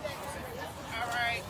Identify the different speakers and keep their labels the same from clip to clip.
Speaker 1: All right.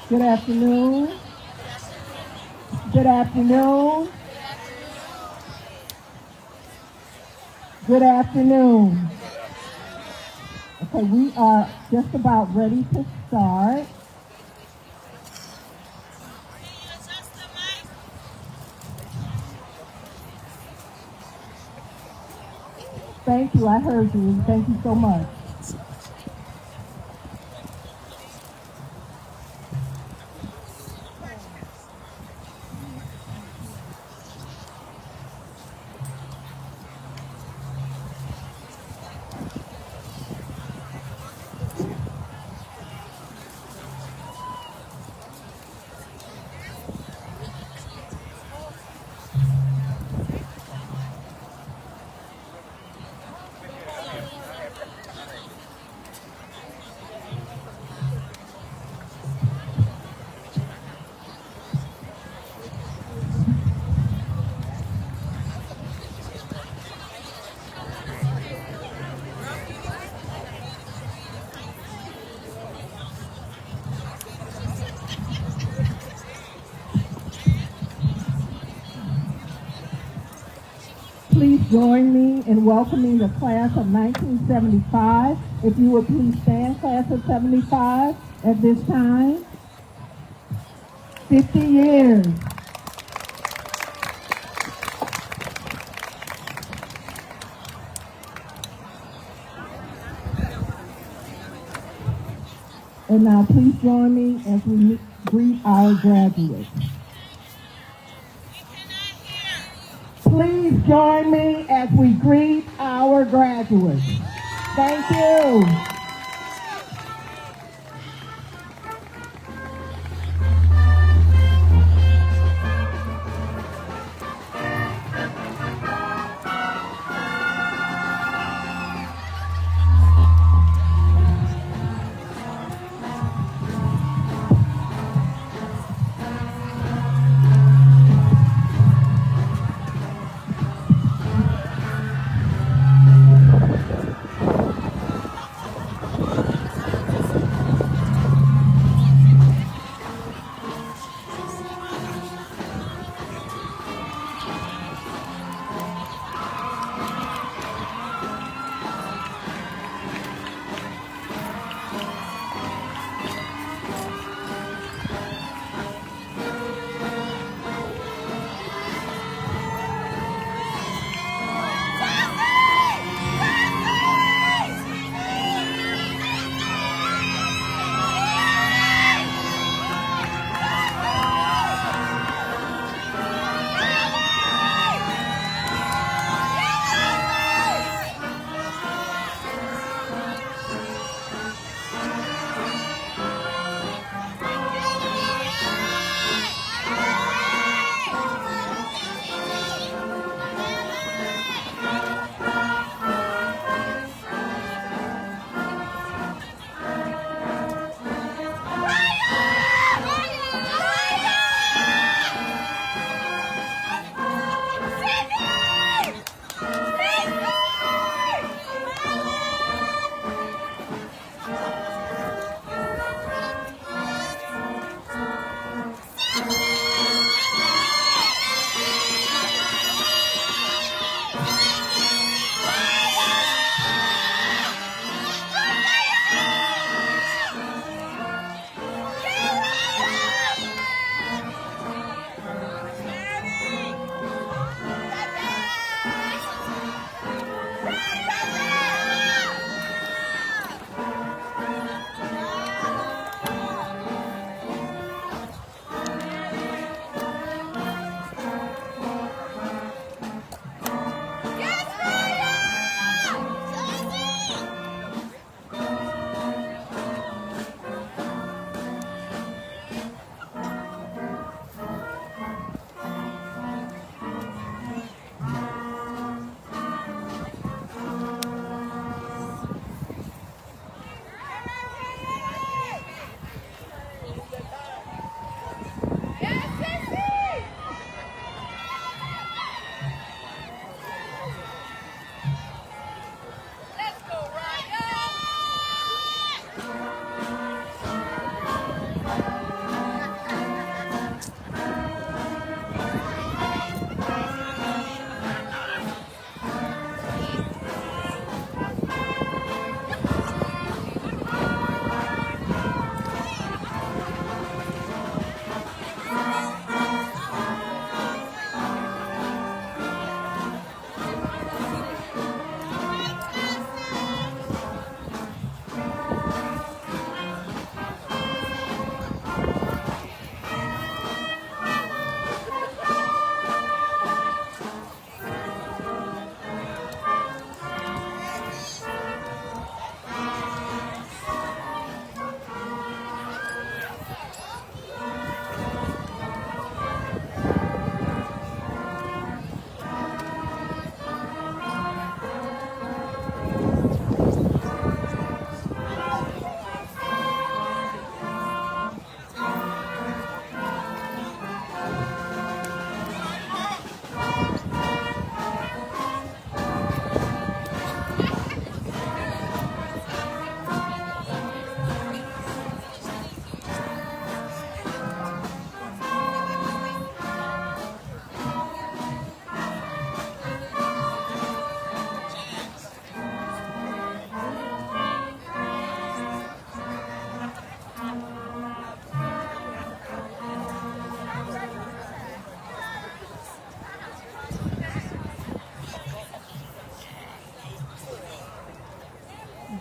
Speaker 1: Good afternoon. Good afternoon. Good afternoon. Okay, we are just about ready to start. Thank you, I heard you. Thank you so much. Please join me in welcoming the class of 1975. If you would please stand, class of 75, at this time. 50 years. And now please join me as we greet our graduates. Please join me as we greet our graduates. Thank you.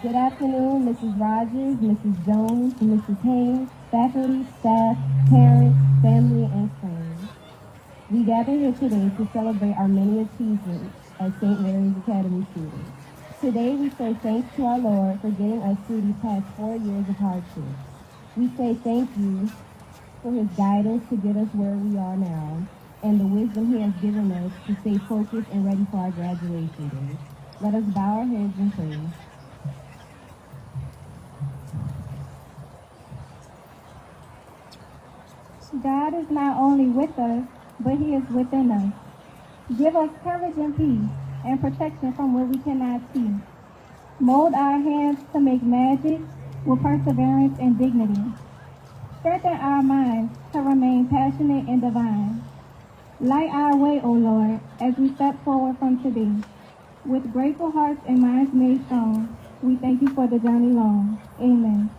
Speaker 2: Good afternoon, Mrs. Rogers, Mrs. Jones, Mrs. Haynes, faculty, staff, parents, family, and friends. We gather here today to celebrate our many achievements as St. Mary's Academy students. Today we say thanks to our Lord for getting us through these past 4 years of hardship. We say thank you for his guidance to get us where we are now and the wisdom he has given us to stay focused and ready for our graduation day. Let us bow our heads and pray.
Speaker 3: God is not only with us, but he is within us. Give us courage and peace and protection from what we cannot see. Mold our hands to make magic with perseverance and dignity. Strengthen our minds to remain passionate and divine. Light our way, O Lord, as we step forward from today. With grateful hearts and minds made strong, we thank you for the journey long. Amen.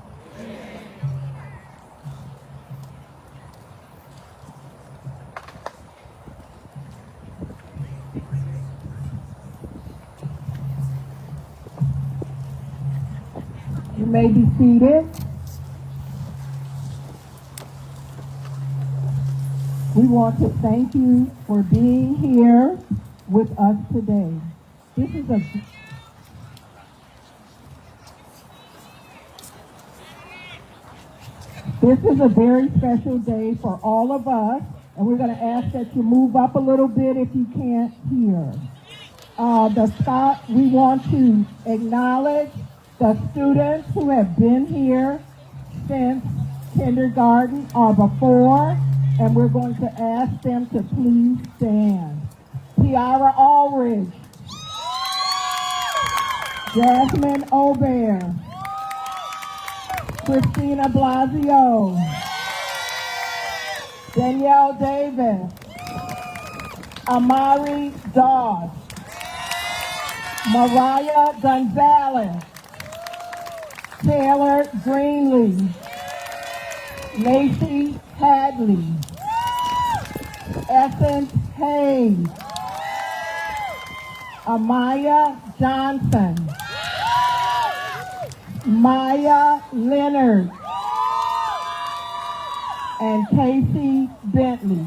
Speaker 1: You may be seated. We want to thank you for being here with us today. This is a very special day for all of us, and we're going to ask that you move up a little bit if you can't hear. We want to acknowledge the students who have been here since kindergarten or before, and we're going to ask them to please stand. Tiara Ulrich, Jasmine Aubert, Christina Blasio, Danielle Davis, Amari Dawes, Mariah Gonzalez, Taylor Greenlee, Lacey Hadley, Essence Hayes, Amaya Johnson, Maya Leonard, and Casey Bentley.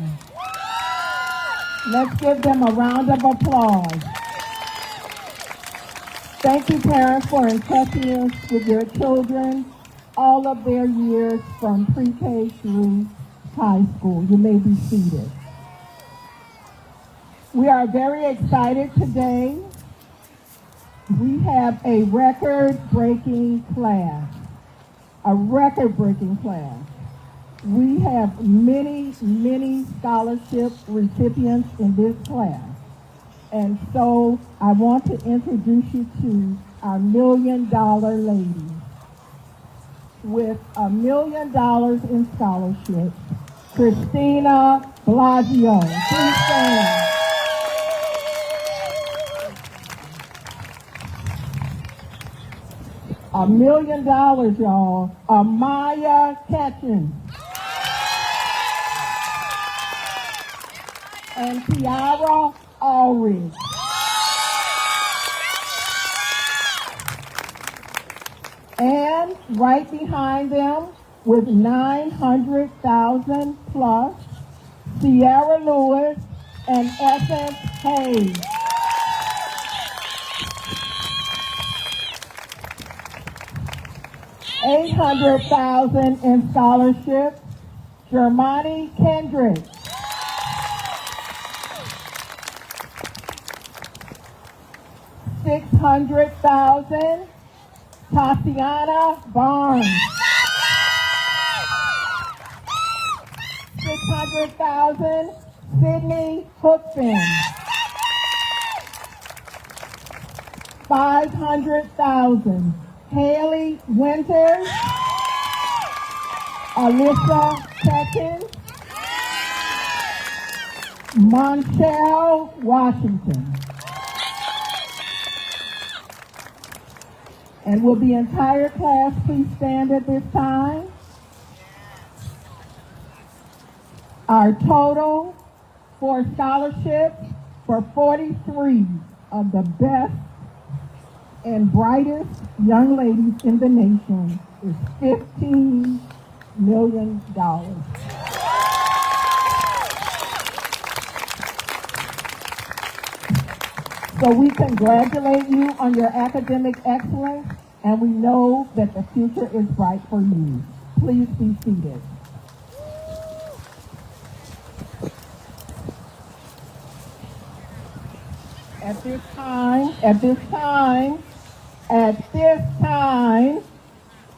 Speaker 1: Let's give them a round of applause. Thank you, parents, for entrusting us with your children all of their years from pre-K through high school. You may be seated. We are very excited today. We have a record-breaking class. A record-breaking class. We have many, many scholarship recipients in this class. And so I want to introduce you to our $1 million lady. With $1 million in scholarships, Christina Blasio. Please stand. $1 million, y'all. Amaya Ketchens. And Tiara Ulrich. And right behind them, with 900,000 plus, Sierra Lewis and Essence Hayes. $800,000 in scholarships, Germani Kendrick. $600,000, Tatiana Barnes. $600,000, Sydney Hookfin. $500,000, Haley Winters, Alyssa Ketchens, Monshell Washington. And will the entire class please stand at this time? Our total for scholarships for 43 of the best and brightest young ladies in the nation is $15 million. So we congratulate you on your academic excellence, and we know that the future is bright for you. Please be seated. At this time,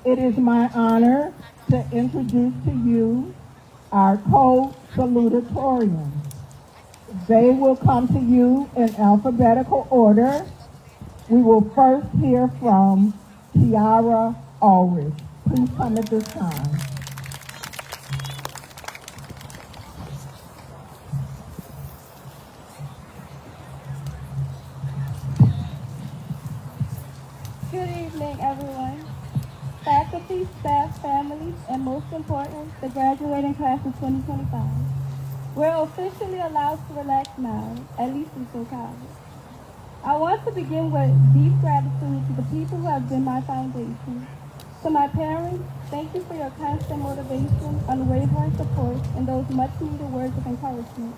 Speaker 1: it is my honor to introduce to you our co-salutatorians. They will come to you in alphabetical order. We will first hear from Tiara Ulrich. Please come at this time.
Speaker 3: Good evening, everyone. Faculty, staff, families, and most important, the graduating class of 2025. We're officially allowed to relax now, at least until college. I want to begin with deep gratitude to the people who have been my foundation. To my parents, thank you for your constant motivation, unwavering support, and those much-needed words of encouragement.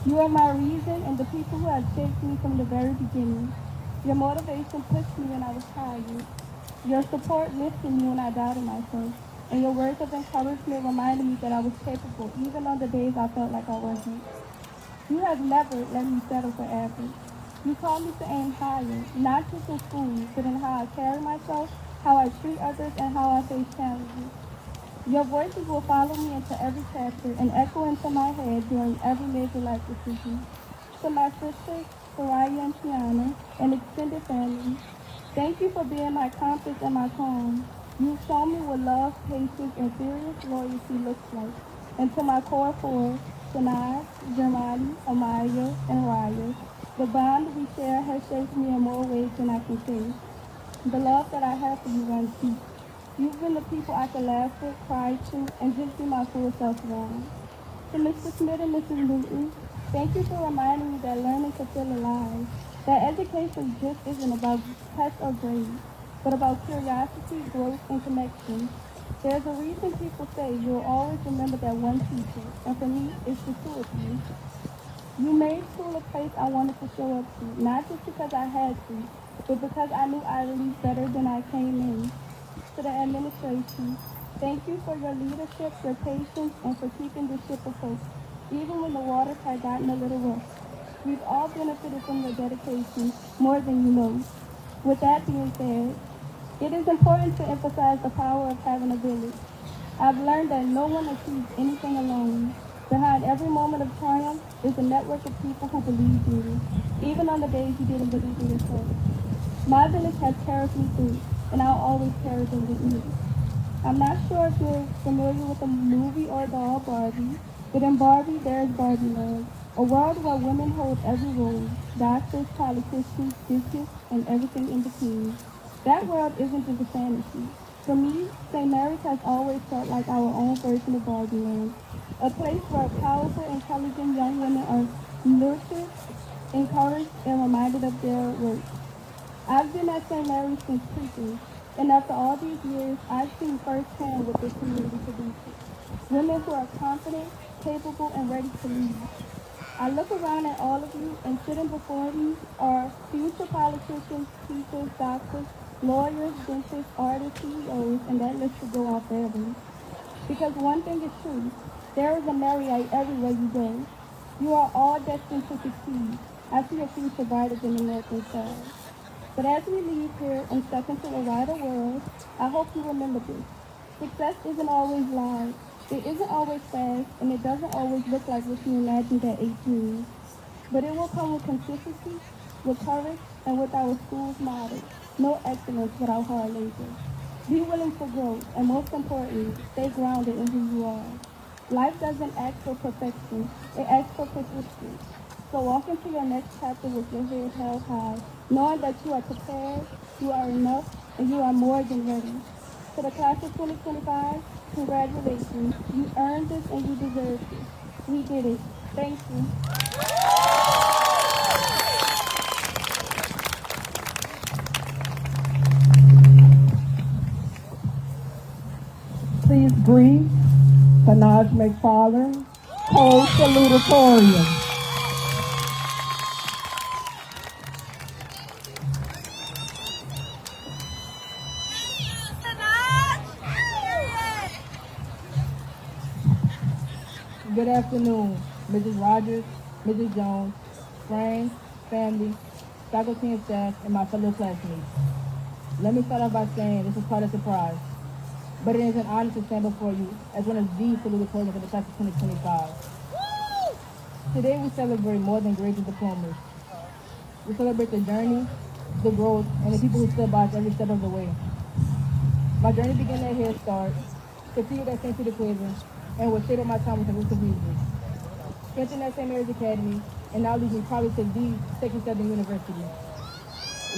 Speaker 3: You are my reason and the people who have shaped me from the very beginning. Your motivation pushed me when I was tired. Your support lifted me when I doubted myself. And your words of encouragement reminded me that I was capable, even on the days I felt like I wasn't. You have never let me settle for average. You taught me to aim higher, not just in school, but in how I carry myself, how I treat others, and how I face challenges. Your voices will follow me into every chapter and echo into my head during every major life decision. To my sisters, Soraya and Tiana, and extended family, thank you for being my compass and my calm. You've shown me what love, patience, and serious loyalty looks like. And to my core four, Sanaa, Germani, Amaya, and Raya, the bond we share has shaped me in more ways than I can say. The love that I have for you runs deep. You've been the people I can laugh with, cry to, and just be my full self around. To Mr. Smith and Mrs. Newton, thank you for reminding me that learning to feel alive, that education just isn't about tests or grades, but about curiosity, growth, and connection. There's a reason people say you'll always remember that one teacher, and for me, it's the two of you. You made school a place I wanted to show up to, not just because I had to, but because I knew I'd leave better than I came in. To the administration, thank you for your leadership, your patience, and for keeping the ship afloat, even when the waters had gotten a little rough. We've all benefited from your dedication, more than you know. With that being said, it is important to emphasize the power of having a village. I've learned that no one achieves anything alone. Behind every moment of triumph is a network of people who believed in you, even on the days you didn't believe in yourself. My village has carried me through, and I'll always carry them with me. I'm not sure if you're familiar with the movie or doll Barbie, but in Barbie, there's Barbie Land, a world where women hold every role, doctors, politicians, business, and everything in between. That world isn't just a fantasy. For me, St. Mary's has always felt like our own version of Barbie Land, a place where powerful, intelligent young women are nurtured, encouraged, and reminded of their worth. I've been at St. Mary's since preaching, and after all these years, I've seen firsthand what this community produces. Women who are confident, capable, and ready to lead. I look around at all of you, and sitting before me are future politicians, teachers, doctors, lawyers, dentists, artists, CEOs, and that list could go on forever. Because one thing is true, there is a Marriott everywhere you go. You are all destined to succeed. I see a future brighter than the northern stars. But as we leave here and step into a wider world, I hope you remember this. Success isn't always loud. It isn't always fast, and it doesn't always look like what you imagined at 18. But it will come with consistency, with courage, and with our school's motto, no excellence without hard labor. Be willing to grow, and most importantly, stay grounded in who you are. Life doesn't ask for perfection, it asks for persistence. So walk into your next chapter with your head held high, knowing that you are prepared, you are enough, and you are more than ready. To the class of 2025, congratulations. You earned this and you deserve this. We did it. Thank you.
Speaker 1: Bree, Sanaj McFarland, Cole Salutatorian.
Speaker 4: Good afternoon, Mrs. Rogers, Mrs. Jones, friends, family, faculty and staff, and my fellow classmates. Let me start off by saying this is quite a surprise, but it is an honor to stand before you as one of the salutatorians of the class of 2025. Today we celebrate more than grades and diplomas. We celebrate the journey, the growth, and the people who stood by us every step of the way. My journey began at Head Start, continued at St. Peter Cleveland, and was shaped by my time with the Roots of Music. Strengthened at St. Mary's Academy, and now leads me probably to the Texas Southern University,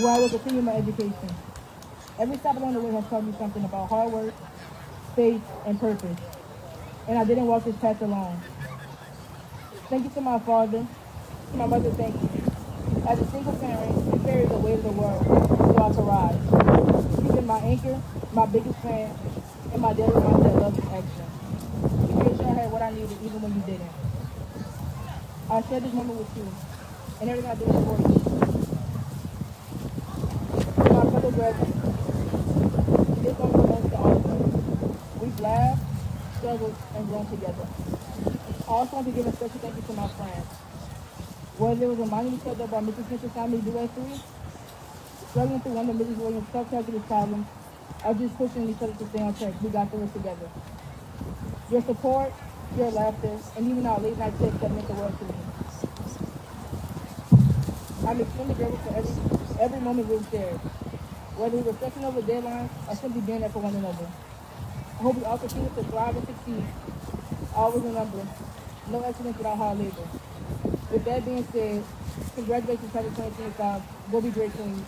Speaker 4: where I will continue my education. Every step along the way has taught me something about hard work, faith, and purpose. And I didn't walk this path alone. Thank you to my father, to my mother, thank you. As a single parent, you carry the weight of the world so I can rise. You've been my anchor, my biggest fan, and my daily reminder that love is action. You made sure I had what I needed even when you didn't. I share this moment with you, and everything I do is for you. To my fellow graduates, this moment belongs to all of us. We've laughed, struggled, and grown together. I also want to give a special thank you to my friends. Whether it was reminding each other about Mrs. Smith's family due at 3, struggling through one of Mrs. Williams' self-calculus problems, or just pushing each other to stay on track, we got through it together. Your support, your laughter, and even our late night texts that meant the world to me. I'm extremely grateful for every moment we've shared, whether we were stressing over deadlines or simply being there for one another. I hope we all continue to thrive and succeed. Always remember, no excellence without hard labor. With that being said, congratulations, Class of 2025. Go be great, queens.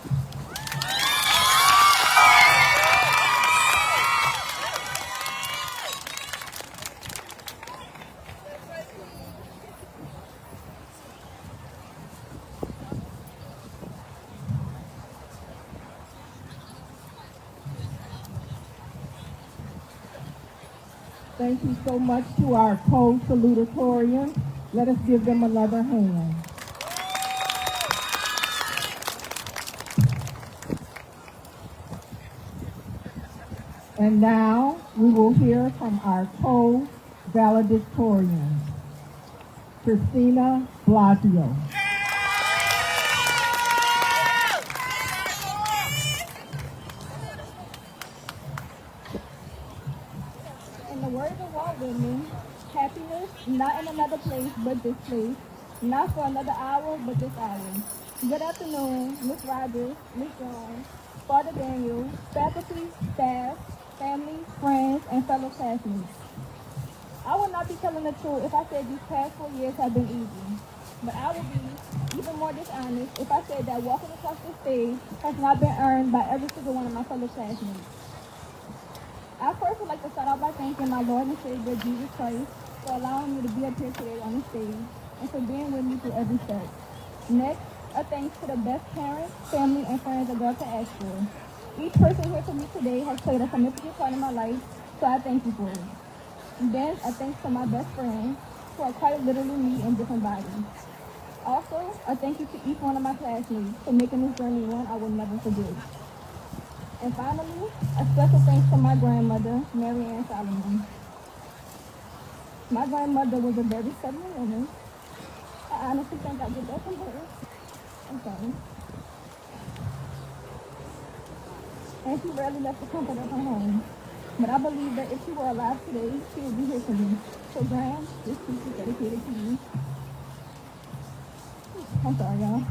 Speaker 1: Thank you so much to our co-salutatorians. Let us give them another hand. And now we will hear from our co-valedictorian, Christina Blasio.
Speaker 3: In the words of Walt Whitman, happiness not in another place but this place, not for another hour but this hour. Good afternoon, Ms. Rogers, Ms. Jones, Father Daniel, faculty, staff, family, friends, and fellow classmates. I would not be telling the truth if I said these past 4 years have been easy, but I would be even more dishonest if I said that walking across the stage has not been earned by every single one of my fellow classmates. I first would like to start out by thanking my Lord and Savior, Jesus Christ, for allowing me to be up here today on the stage and for being with me through every step. Next, a thanks to the best parents, family, and friends a girl could ask for. Each person here for me today has played a significant part in my life, so I thank you for it. And then, a thanks to my best friends, who are quite literally me in different bodies. Also, a thank you to each one of my classmates for making this journey one I will never forget. And finally, a special thanks to my grandmother, Mary Ann Solomon. My grandmother was a very stubborn woman. I honestly think I get that from her. I'm sorry. And she rarely left the comfort of her home. But I believe that if she were alive today, she would be here for me. So, Gran, this piece is dedicated to you. I'm sorry, y'all.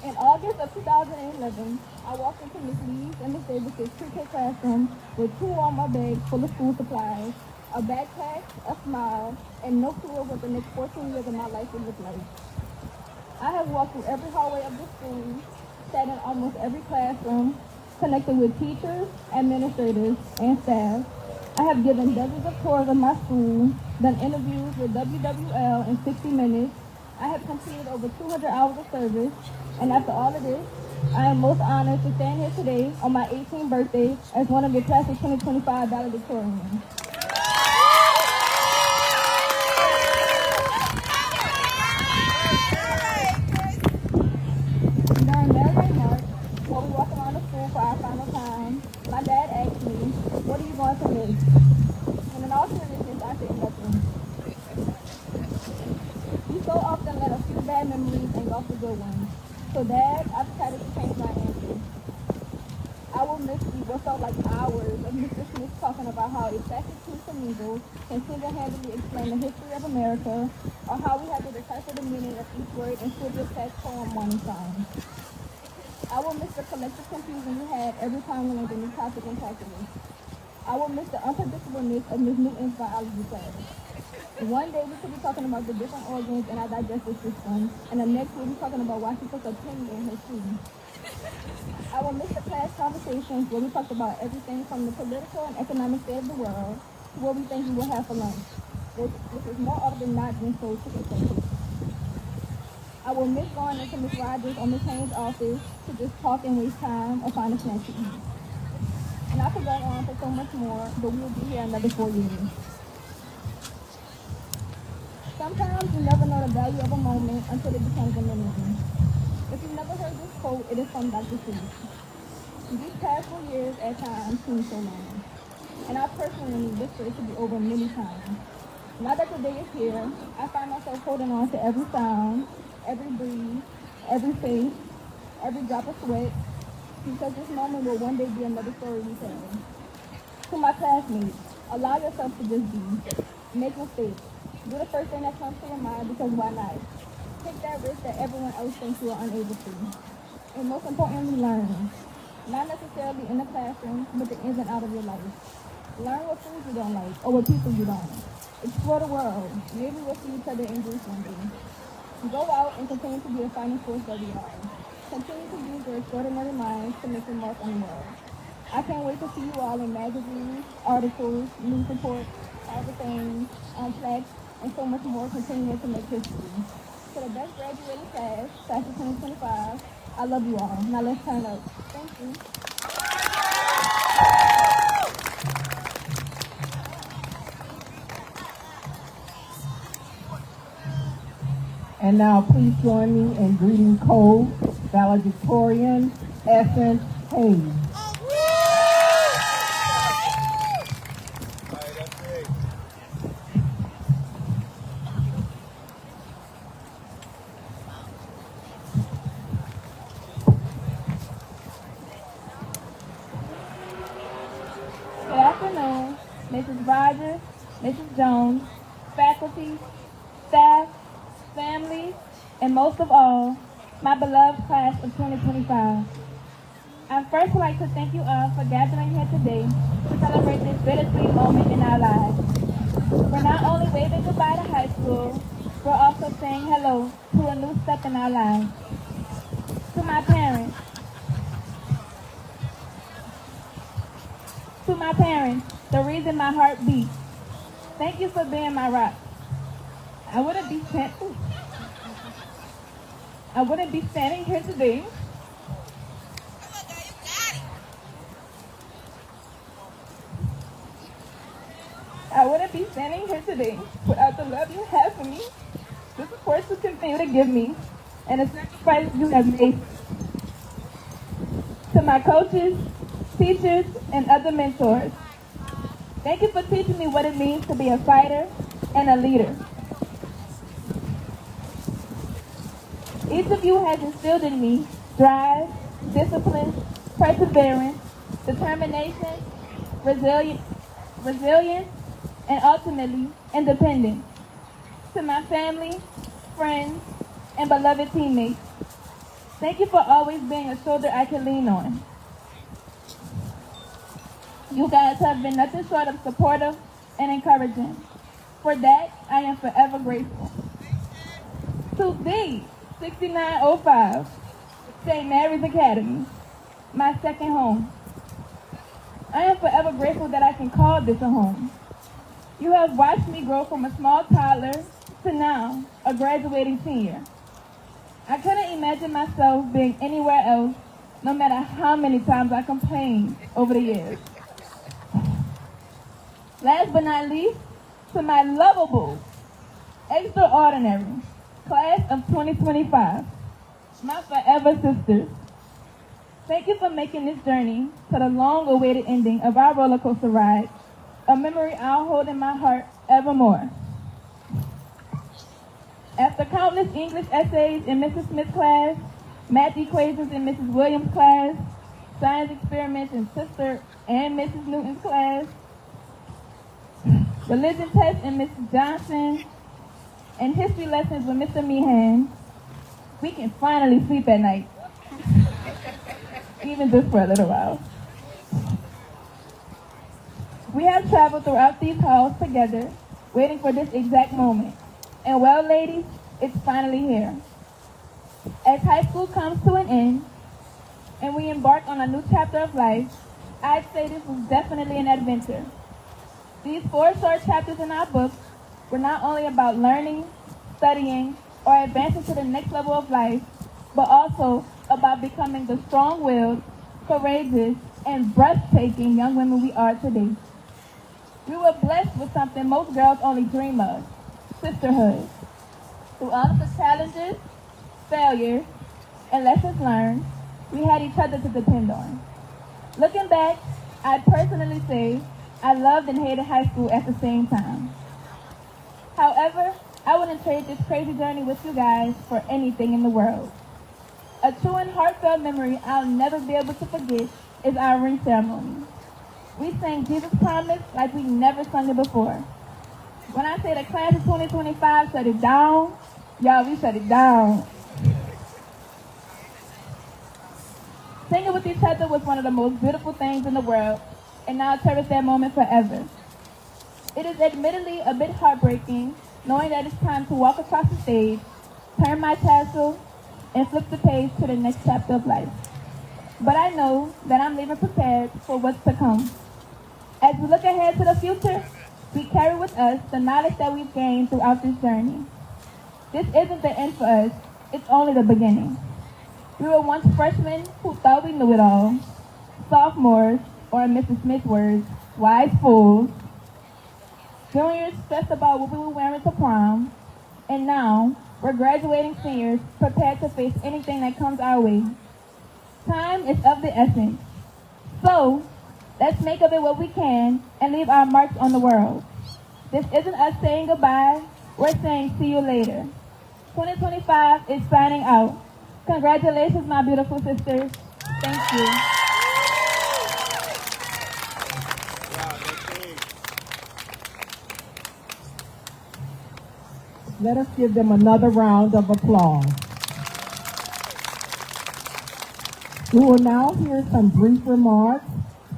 Speaker 3: In August of 2011, I walked into Miss Lee's and Miss Davis's pre-K classroom with 2 armor bags full of school supplies, a backpack, a smile, and no clue of what the next 14 years of my life would look like. I have walked through every hallway of the school, sat in almost every classroom, connected with teachers, administrators, and staff. I have given dozens of tours of my school, done interviews with WWL in 60 Minutes,
Speaker 2: I have completed over 200 hours of service, and after all of this, I am most honored to stand here today on my 18th birthday as one of your class of 2025 valedictorians. During Maryland March, while we walked around the school for our final time, my dad asked me, "What are you going to miss?" And in all seriousness, I said nothing. We so often let a few bad memories engulf the good ones. So Dad, I've decided to change my answer. I will miss you what felt like hours of Mr. Smith talking about how a Massachusetts measles can single-handedly explain the history of America, or how we had to decipher the meaning of each word in Sylvia's past poem, Morning Sign. I will miss the collective confusion we had every time we learned a new topic in calculus. I will miss the unpredictableness of Ms. Newton's biology class. One day we could be talking about the different organs in our digestive system, and the next we'll be talking about why she took a penny in her shoe. I will miss the class conversations where we talked about everything from the political and economic state of the world to what we think we will have for lunch, which is more often than not than so chicken sandwich. I will miss going into Ms. Rogers or Ms. Haynes' office to just talk and waste time or find a snack to eat. And I could go on for so much more, but we will be here another 4 years. Sometimes you never know the value of a moment until it becomes a memory. If you've never heard this quote, it is from Dr. Seuss. These past 4 years at times seem so long, and I personally wish for it to be over many times. Now that the day is here, I find myself holding on to every sound, every breeze, every face, every drop of sweat, because this moment will one day be another story we tell. To my classmates, allow yourself to just be. Make mistakes. Do the first thing that comes to your mind, because why not? Take that risk that everyone else thinks you are unable to. And most importantly, learn. Not necessarily in the classroom, but the ins and outs of your life. Learn what foods you don't like, or what people you don't. Explore the world. Maybe we'll see each other in Greece one day. Go out and continue to be the fighting force that we are. Continue to use your extraordinary minds to make your mark on the world. I can't wait to see you all in magazines, articles, news reports, all the things, plaques, and so much more continuing to make history. To the best graduating class of 2025, I love you all. Now let's turn up. Thank you.
Speaker 1: And now please join me in greeting co-valedictorian Essence Hayes.
Speaker 2: Good afternoon, Mrs. Rogers, Mrs. Jones, faculty, staff, family, and most of all, my beloved class of 2025. I'd first like to thank you all for gathering here today to celebrate this bittersweet moment in our lives. We're not only waving goodbye to high school, we're also saying hello to a new step in our lives. To my parents, the reason my heart beats. Thank you for being my rock. I wouldn't be standing here today without the love you have for me, the support you continue to give me, and the sacrifice you have made. To my coaches, teachers, and other mentors, thank you for teaching me what it means to be a fighter and a leader. Each of you has instilled in me drive, discipline, perseverance, determination, resilience, and ultimately, independence. To my family, friends, and beloved teammates, thank you for always being a shoulder I can lean on. You guys have been nothing short of supportive and encouraging. For that, I am forever grateful. To the 6905 St. Mary's Academy, my second home. I am forever grateful that I can call this a home. You have watched me grow from a small toddler to now a
Speaker 5: a graduating senior. I couldn't imagine myself being anywhere else, no matter how many times I complained over the years. Last but not least, to my lovable, extraordinary class of 2025, my forever sisters. Thank you for making this journey to the long-awaited ending of our roller coaster ride, a memory I'll hold in my heart evermore. After countless English essays in Mrs. Smith's class, math equations in Mrs. Williams' class, science experiments in Sister and Mrs. Newton's class, religion tests in Mrs. Johnson, and history lessons with Mr. Meehan, we can finally sleep at night. Even just for a little while. We have traveled throughout these halls together, waiting for this exact moment. And well, ladies, it's finally here. As high school comes to an end, and we embark on a new chapter of life, I'd say this was definitely an adventure. These 4 short chapters in our book were not only about learning, studying, or advancing to the next level of life, but also about becoming the strong-willed, courageous, and breathtaking young women we are today. We were blessed with something most girls only dream of, sisterhood. Through all of the challenges, failures, and lessons learned, we had each other to depend on. Looking back, I'd personally say I loved and hated high school at the same time. However, I wouldn't trade this crazy journey with you guys for anything in the world. A true and heartfelt memory I'll never be able to forget is our ring ceremony. We sang Jesus Promise like we never sung it before. When I say the class of 2025 shut it down, y'all, we shut it down. Singing with each other was one of the most beautiful things in the world, and I'll cherish that moment forever. It is admittedly a bit heartbreaking knowing that it's time to walk across the stage, turn my tassel, and flip the page to the next chapter of life. But I know that I'm leaving prepared for what's to come. As we look ahead to the future, we carry with us the knowledge that we've gained throughout this journey. This isn't the end for us, it's only the beginning. We were once freshmen who thought we knew it all, sophomores, or in Mrs. Smith's words, wise fools, juniors stressed about what we were wearing to prom, and now we're graduating seniors prepared to face anything that comes our way. Time is of the essence. So, let's make of it what we can and leave our marks on the world. This isn't us saying goodbye, we're saying see you later. 2025 is signing out. Congratulations, my beautiful sisters. Thank you.
Speaker 1: Let us give them another round of applause. We will now hear some brief remarks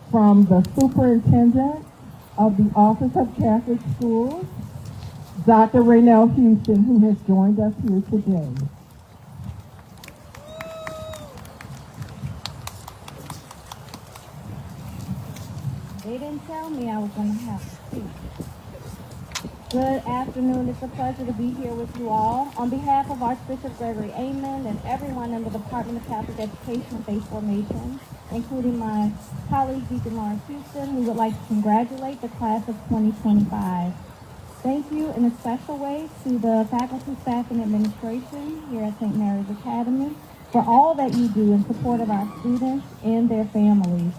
Speaker 1: from the Superintendent of the Office of Catholic Schools, Dr. Raynell Houston, who has joined us here today.
Speaker 2: They didn't tell me I was going to have to speak. Good afternoon. It's a pleasure to be here with you all. On behalf of Archbishop Gregory Amen and everyone in the Department of Catholic Education and Faith Formation, including my colleague Deacon Lawrence Houston, we would like to congratulate the class of 2025. Thank you in a special way to the faculty, staff, and administration here at St. Mary's Academy for all that you do in support of our students and their families.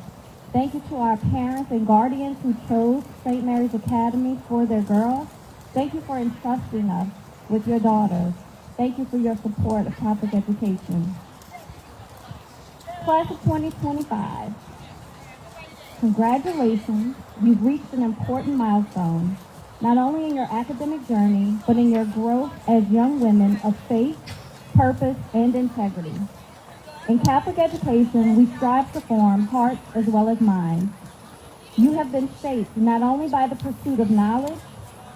Speaker 2: Thank you to our parents and guardians who chose St. Mary's Academy for their girls. Thank you for entrusting us with your daughters. Thank you for your support of Catholic education. Class of 2025, congratulations. You've reached an important milestone, not only in your academic journey, but in your growth as young women of faith, purpose, and integrity. In Catholic education, we strive to form hearts as well as minds. You have been shaped not only by the pursuit of knowledge,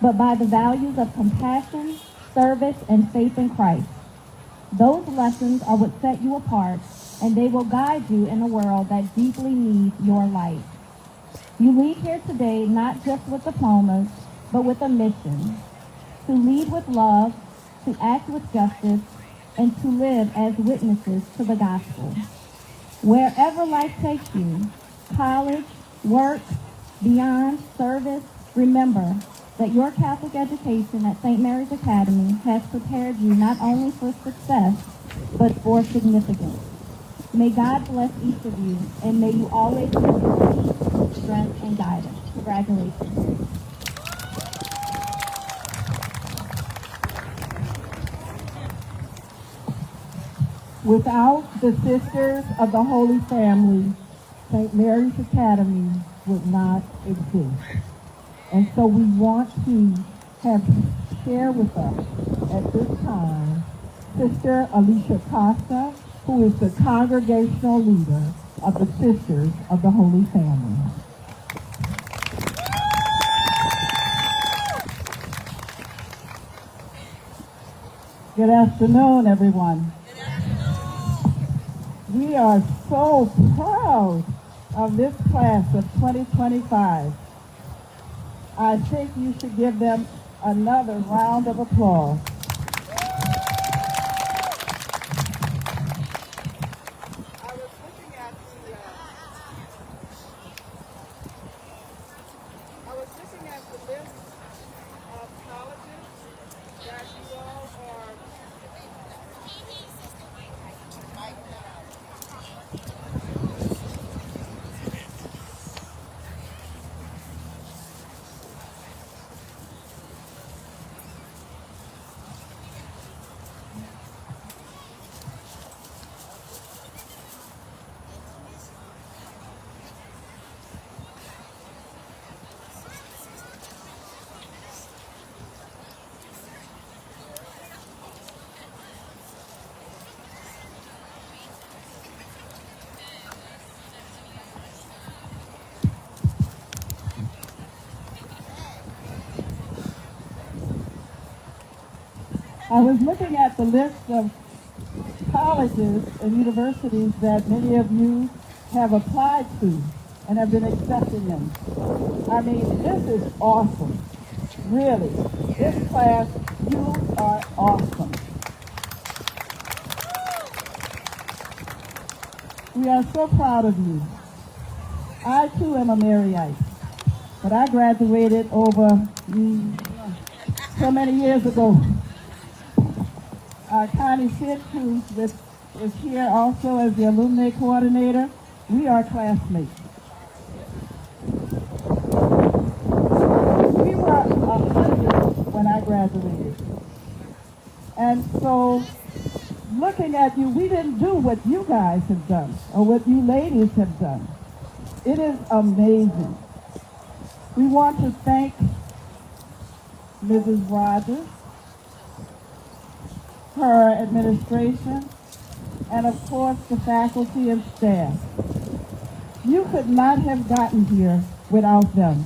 Speaker 2: but by the values of compassion, service, and faith in Christ. Those lessons are what set you apart, and they will guide you in a world that deeply needs your light. You leave here today not just with diplomas, but with a mission: to lead with love, to act with justice, and to live as witnesses to the gospel. Wherever life takes you, college, work, beyond, service, remember that your Catholic education at St. Mary's Academy has prepared you not only for success, but for significance. May God bless each of you, and may you always have peace, strength, and guidance. Congratulations.
Speaker 1: Without the Sisters of the Holy Family, St. Mary's Academy would not exist. And so we want to share with us at this time Sister Alicia Costa, who is the congregational leader of the Sisters of the Holy Family. Good afternoon, everyone. We are so proud of this class of 2025. I think you should give them another round of applause. I was looking at the list of colleges that you all are I was looking at the list of colleges and universities that many of you have applied to and have been accepting them. I mean, this is awesome. Really. This class, you are awesome. We are so proud of you. I too am a Maryite, but I graduated over so many years ago. Connie Fitch, who is here also as the alumni coordinator, we are classmates. We were 100 when I graduated. And so, looking at you, we didn't do what you guys have done, or what you ladies have done. It is amazing. We want to thank Mrs. Rogers, her administration, and of course the faculty and staff. You could not have gotten here without them.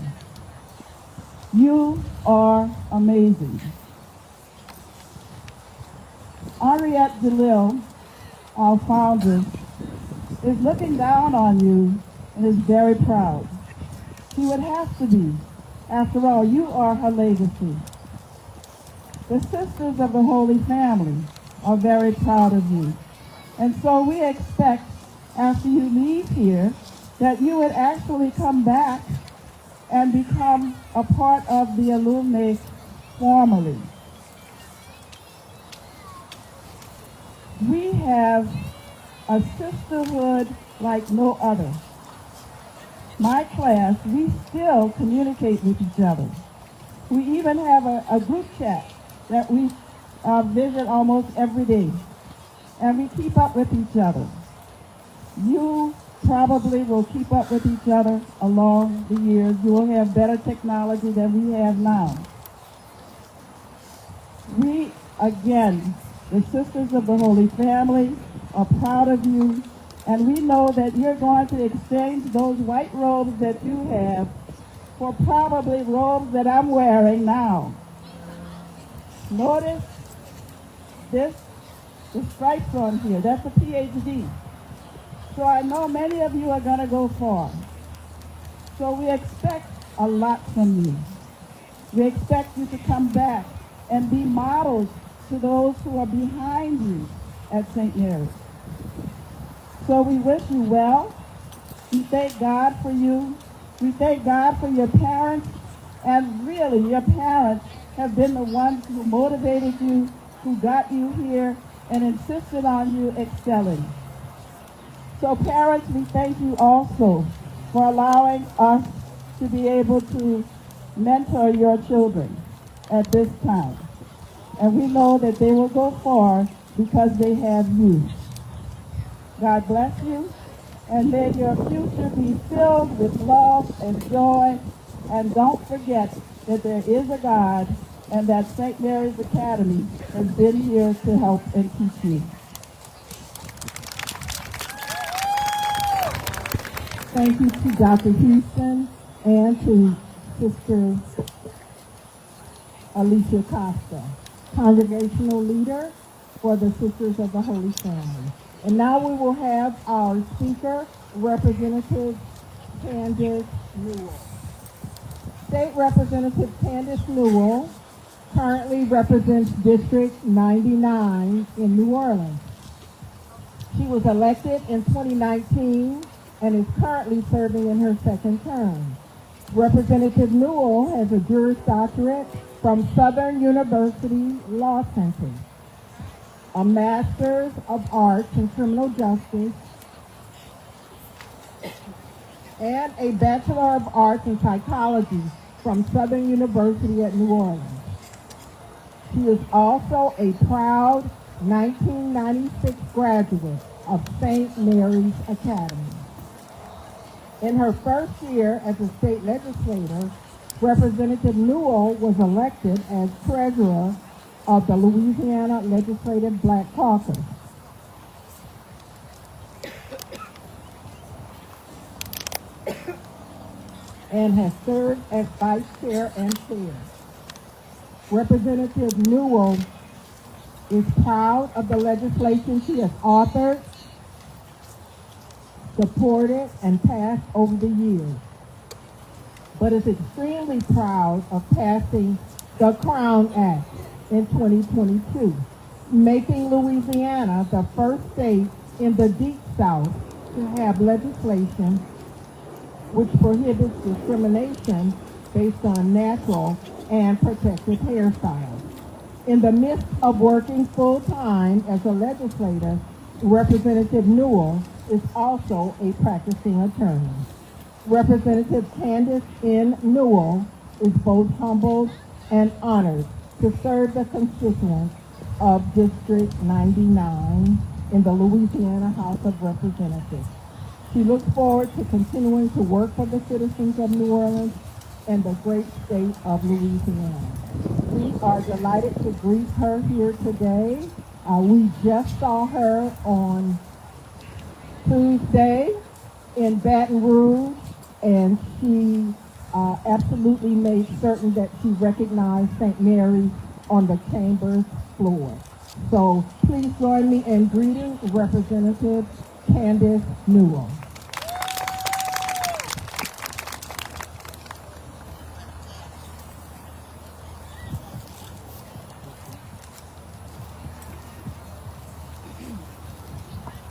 Speaker 1: You are amazing. Henriette DeLille, our founder, is looking down on you and is very proud. She would have to be. After all, you are her legacy. The Sisters of the Holy Family are very proud of you. And so we expect, after you leave here, that you would actually come back and become a part of the alumni formally. We have a sisterhood like no other. My class, we still communicate with each other. We even have a group chat that we visit almost every day. And we keep up with each other. You probably will keep up with each other along the years. You will have better technology than we have now. We, again, the Sisters of the Holy Family, are proud of you, and we know that you're going to exchange those white robes that you have for probably robes that I'm wearing now. Notice this, the stripes on here. That's a PhD. So I know many of you are going to go far. So we expect a lot from you. We expect you to come back and be models to those who are behind you at St. Mary's. So we wish you well. We thank God for you. We thank God for your parents. And really, your parents have been the ones who motivated you, who got you here, and insisted on you excelling. So parents, we thank you also for allowing us to be able to mentor your children at this time. And we know that they will go far because they have you. God bless you, and may your future be filled with love and joy. And don't forget that there is a God and that St. Mary's Academy has been here to help and teach you. Thank you to Dr. Houston and to Sister Alicia Costa, congregational leader for the Sisters of the Holy Family. And now we will have our speaker, Representative Candace Newell. State Representative Candace Newell currently represents District 99 in New Orleans. She was elected in 2019 and is currently serving in her second term. Representative Newell has a Juris Doctorate from Southern University Law Center, a Master's of Arts in Criminal Justice, and a Bachelor of Arts in Psychology from Southern University at New Orleans. She is also a proud 1996 graduate of St. Mary's Academy. In her first year as a state legislator, Representative Newell was elected as treasurer of the Louisiana Legislative Black Caucus. And has served as vice chair and chair. Representative Newell is proud of the legislation she has authored, supported, and passed over the years, but is extremely proud of passing the Crown Act in 2022, making Louisiana the first state in the Deep South to have legislation which prohibits discrimination based on natural and protected hairstyles. In the midst of working full-time as a legislator, Representative Newell is also a practicing attorney. Representative Candace N. Newell is both humbled and honored to serve the constituents of District 99 in the Louisiana House of Representatives. She looks forward to continuing to work for the citizens of New Orleans and the great state of Louisiana. We are delighted to greet her here today. We just saw her on Tuesday in Baton Rouge, and she absolutely made certain that she recognized St. Mary's on the chamber's floor. So please join me in greeting Representative Candace Newell.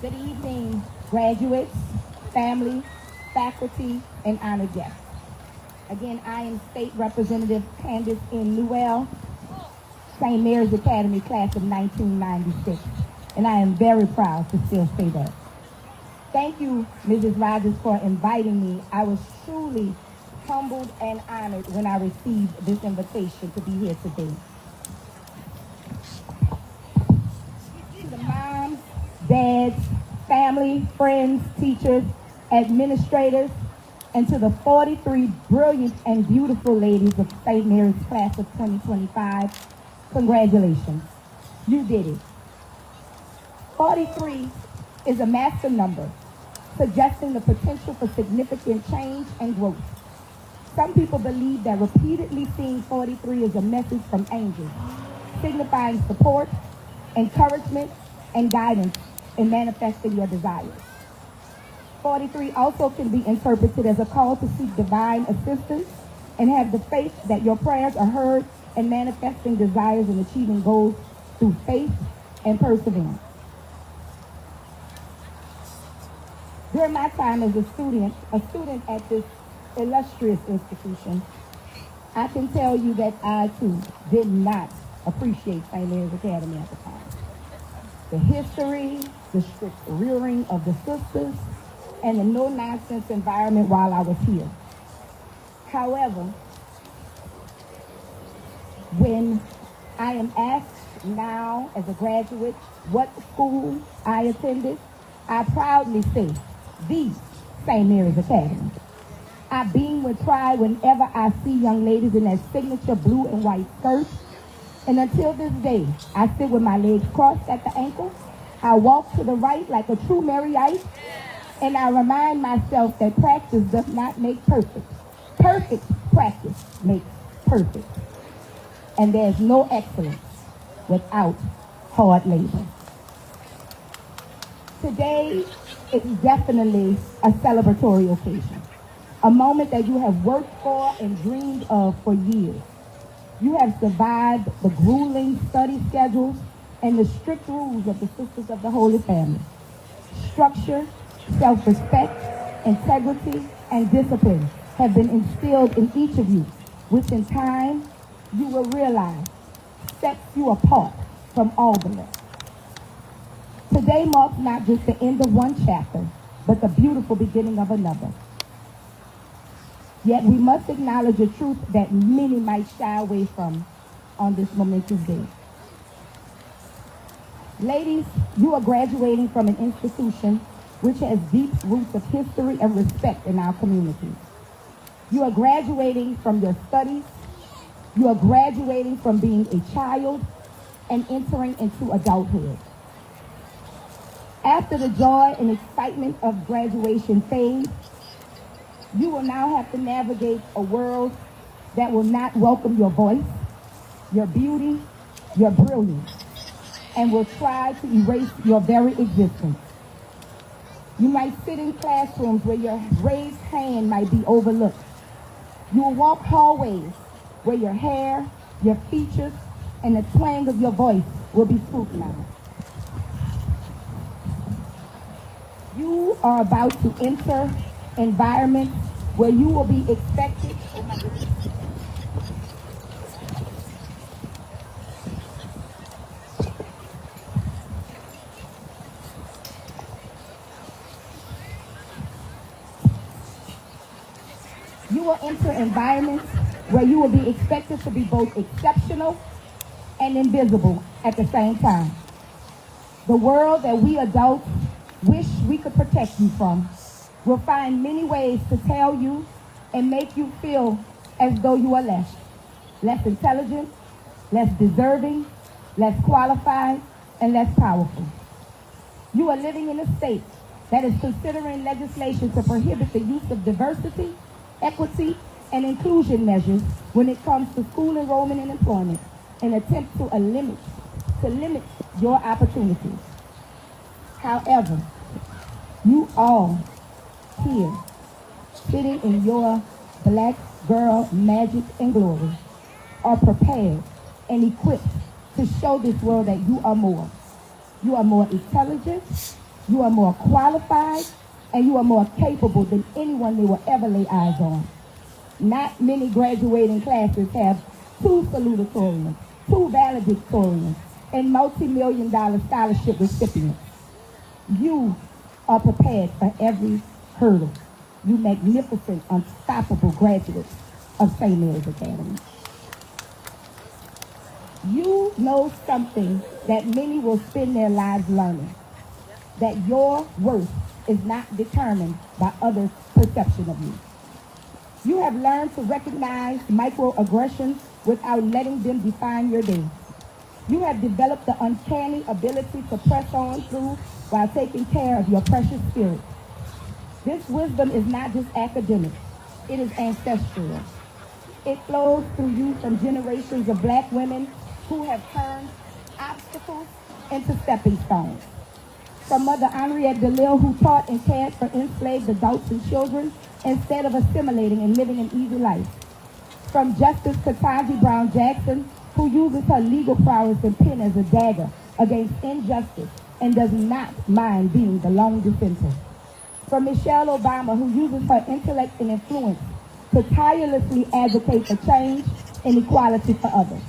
Speaker 6: Good evening, graduates, family, faculty, and honored guests. Again, I am State Representative Candace N. Newell, St. Mary's Academy class of 1996, and I am very proud to still say that. Thank you, Mrs. Rogers, for inviting me. I was truly humbled and honored when I received this invitation to be here today. To the moms, dads, family, friends, teachers, administrators, and to the 43 brilliant and beautiful ladies of St. Mary's class of 2025, congratulations. You did it. 43 is a master number, suggesting the potential for significant change and growth. Some people believe that repeatedly seeing 43 is a message from angels, signifying support, encouragement, and guidance in manifesting your desires. 43 also can be interpreted as a call to seek divine assistance and have the faith that your prayers are heard and manifesting desires and achieving goals through faith and perseverance. During my time as a student at this illustrious institution, I can tell you that I too did not appreciate St. Mary's Academy at the time. The history, the strict rearing of the sisters, and the no-nonsense environment while I was here. However, when I am asked now as a graduate what school I attended, I proudly say the St. Mary's Academy. I beam with pride whenever I see young ladies in that signature blue and white skirt. And until this day, I sit with my legs crossed at the ankle. I walk to the right like a true Maryite. And I remind myself that practice does not make perfect. Perfect practice makes perfect. And there's no excellence without hard labor. Today is definitely a celebratory occasion, a moment that you have worked for and dreamed of for years. You have survived the grueling study schedules and the strict rules of the Sisters of the Holy Family. Structure, self-respect, integrity, and discipline have been instilled in each of you, which in time you will realize sets you apart from all the rest. Today marks not just the end of one chapter, but the beautiful beginning of another. Yet we must acknowledge a truth that many might shy away from on this momentous day. Ladies, you are graduating from an institution which has deep roots of history and respect in our community. You are graduating from your studies. You are graduating from being a child and entering into adulthood. After the joy and excitement of graduation fades, you will now have to navigate a world that will not welcome your voice, your beauty, your brilliance, and will try to erase your very existence. You might sit in classrooms where your raised hand might be overlooked. You will walk hallways where your hair, your features, and the twang of your voice will be scrutinized. You are about to enter environments where you will be expected. Oh my goodness. You will enter environments where you will be expected to be both exceptional and invisible at the same time. The world that we adults wish we could protect you from will find many ways to tell you and make you feel as though you are less intelligent, less deserving, less qualified, and less powerful. You are living in a state that is considering legislation to prohibit the use of diversity, equity, and inclusion measures when it comes to school enrollment and employment, an attempt to limit your opportunities. However, you all here, sitting in your black girl magic and glory, are prepared and equipped to show this world that you are more. You are more intelligent, you are more qualified, and you are more capable than anyone they will ever lay eyes on. Not many graduating classes have 2 salutatorians, 2 valedictorians, and multi-million-dollar scholarship recipients. You are prepared for every hurdle. You magnificent, unstoppable graduates of St. Mary's Academy. You know something that many will spend their lives learning, that your worth is not determined by others' perception of you. You have learned to recognize microaggressions without letting them define your day. You have developed the uncanny ability to press on through while taking care of your precious spirit. This wisdom is not just academic, it is ancestral. It flows through you from generations of black women who have turned obstacles into stepping stones. From Mother Henriette DeLille, who taught and cared for enslaved adults and children instead of assimilating and living an easy life. From Justice Ketanji Brown Jackson, who uses her legal prowess and pen as a dagger against injustice and does not mind being the lone dissenter. For Michelle Obama, who uses her intellect and influence to tirelessly advocate for change and equality for others.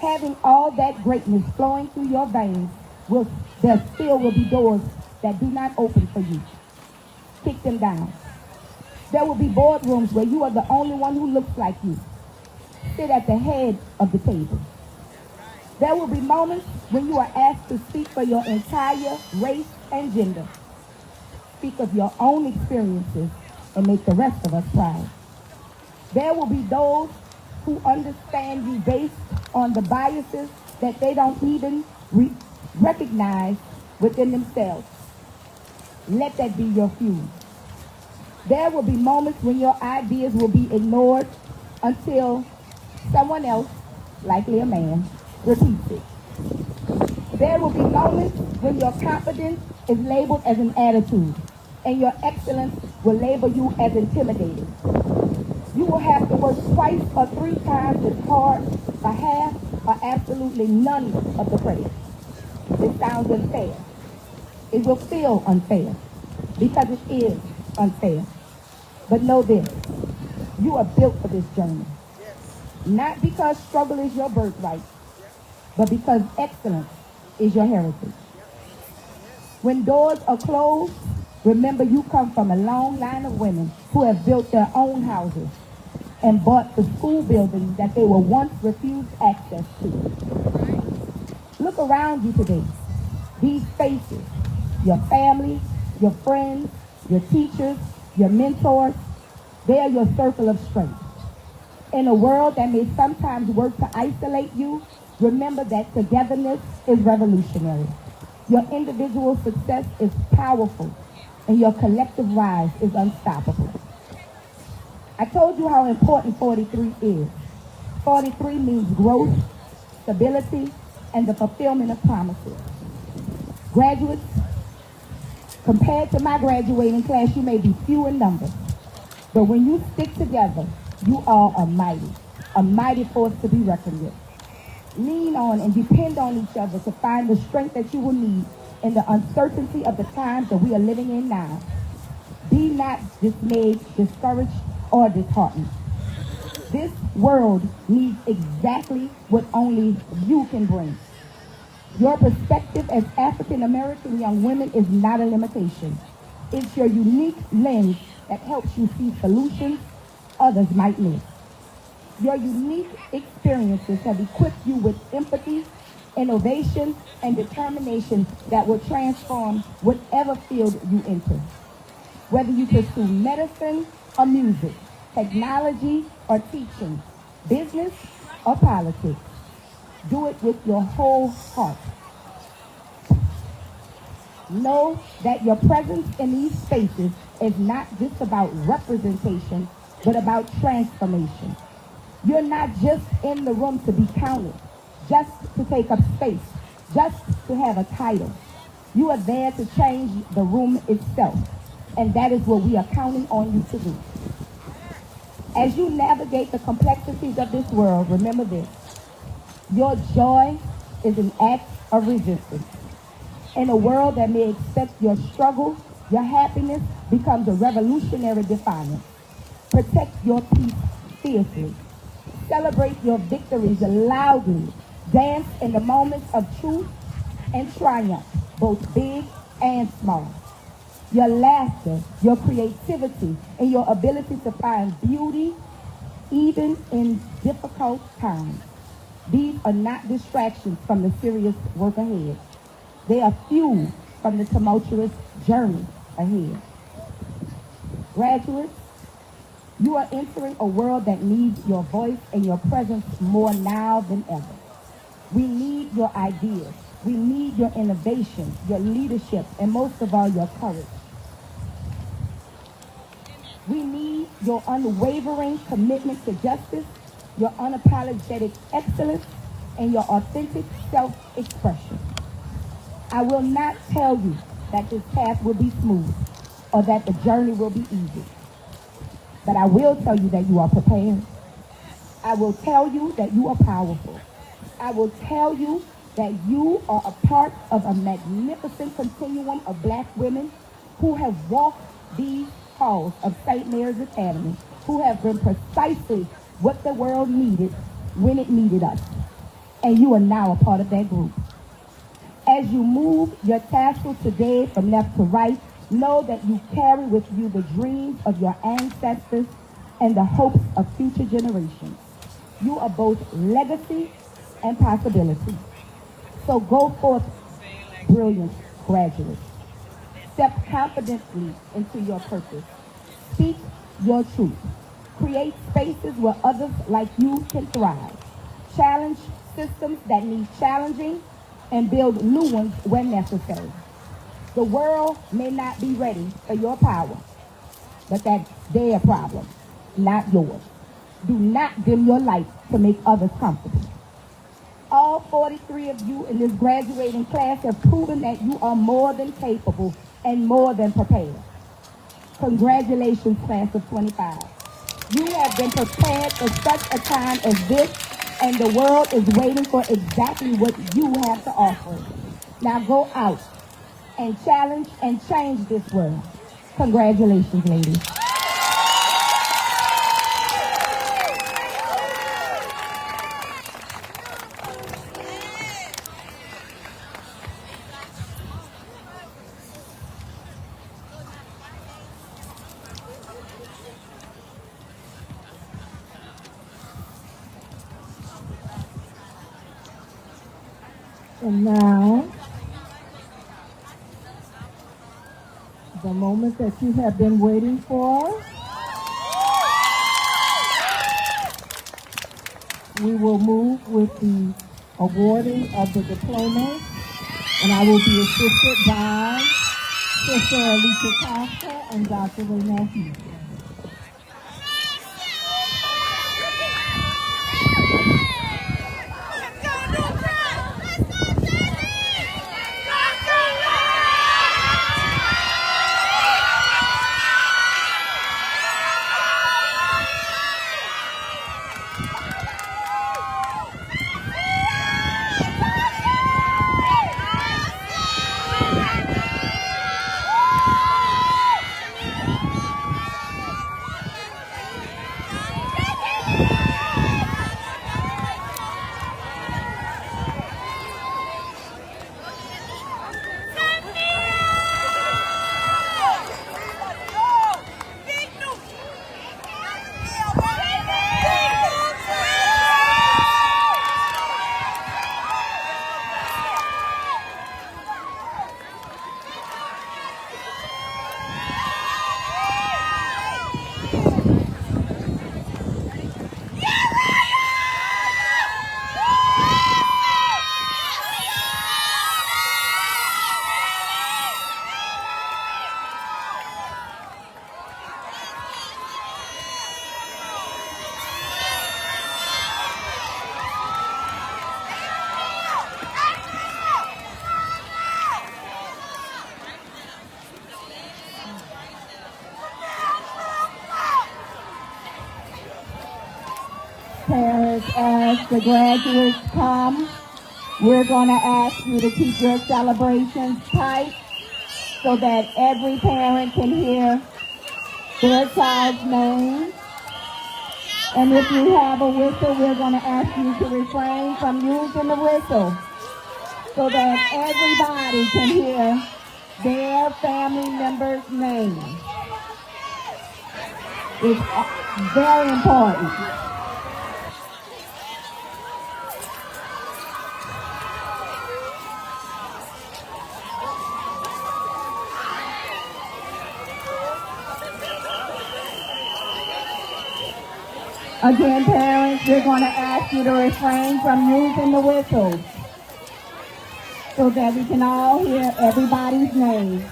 Speaker 6: Having all that greatness flowing through your veins, there still will be doors that do not open for you. Kick them down. There will be boardrooms where you are the only one who looks like you. Sit at the head of the table. There will be moments when you are asked to speak for your entire race and gender. Speak of your own experiences and make the rest of us proud. There will be those who understand you based on the biases that they don't even recognize within themselves. Let that be your fuel. There will be moments when your ideas will be ignored until someone else, likely a man, repeats it. There will be moments when your confidence is labeled as an attitude and your excellence will label you as intimidating. You will have to work twice or three times as hard for half or absolutely none of the credit. This sounds unfair. It will feel unfair because it is unfair. But know this, you are built for this journey. Not because struggle is your birthright, but because excellence is your heritage. When doors are closed, remember you come from a long line of women who have built their own houses and bought the school buildings that they were once refused access to. Look around you today. These faces, your family, your friends, your teachers, your mentors, they are your circle of strength. In a world that may sometimes work to isolate you, remember that togetherness is revolutionary. Your individual success is powerful, and your collective rise is unstoppable. I told you how important 43 is. 43 means growth, stability, and the fulfillment of promises. Graduates, compared to my graduating class, you may be few in number. But when you stick together, you are a mighty force to be reckoned with. Lean on and depend on each other to find the strength that you will need in the uncertainty of the times that we are living in now. Be not dismayed, discouraged, or disheartened. This world needs exactly what only you can bring. Your perspective as African American young women is not a limitation. It's your unique lens that helps you see solutions others might miss. Your unique experiences have equipped you with empathy, innovation, and determination that will transform whatever field you enter. Whether you pursue medicine or music, technology or teaching, business or politics, do it with your whole heart. Know that your presence in these spaces is not just about representation, but about transformation. You're not just in the room to be counted, just to take up space, just to have a title. You are there to change the room itself, and that is what we are counting on you to do. As you navigate the complexities of this world, remember this. Your joy is an act of resistance. In a world that may expect your struggle, your happiness becomes a revolutionary defiance. Protect your peace fiercely. Celebrate your victories loudly. Dance in the moments of truth and triumph, both big and small. Your laughter, your creativity, and your ability to find beauty even in difficult times. These are not distractions from the serious work ahead. They are fuel from the tumultuous journey ahead. Graduates, you are entering a world that needs your voice and your presence more now than ever. We need your ideas. We need your innovation, your leadership, and most of all, your courage. We need your unwavering commitment to justice, your unapologetic excellence, and your authentic self-expression. I will not tell you that this path will be smooth or that the journey will be easy, but I will tell you that you are prepared. I will tell you that you are powerful. I will tell you that you are a part of a magnificent continuum of black women who have walked these halls of St. Mary's Academy, who have been precisely what the world needed when it needed us. And you are now a part of that group. As you move your tassel today from left to right, know that you carry with you the dreams of your ancestors and the hopes of future generations. You are both legacy and possibility. So go forth, brilliant graduates. Step confidently into your purpose. Speak your truth. Create spaces where others like you can thrive. Challenge systems that need challenging and build new ones where necessary. The world may not be ready for your power, but that's their problem, not yours. Do not dim your light to make others comfortable. All 43 of you in this graduating class have proven that you are more than capable and more than prepared. Congratulations, class of 25. You have been prepared for such a time as this, and the world is waiting for exactly what you have to offer. Now go out and challenge and change this world. Congratulations, ladies.
Speaker 1: And now, the moment that you have been waiting for, we will move with the awarding of the diplomas, and I will be assisted by Sister Alicia Costa and Dr. Ray Matthews. Parents, as the graduates come, we're going to ask you to keep your celebrations tight so that every parent can hear their child's name. And if you have a whistle, we're going to ask you to refrain from using the whistle so that everybody can hear their family member's name. It's very important. Again, parents, we're going to ask you to refrain from using the whistles so that we can all hear everybody's name.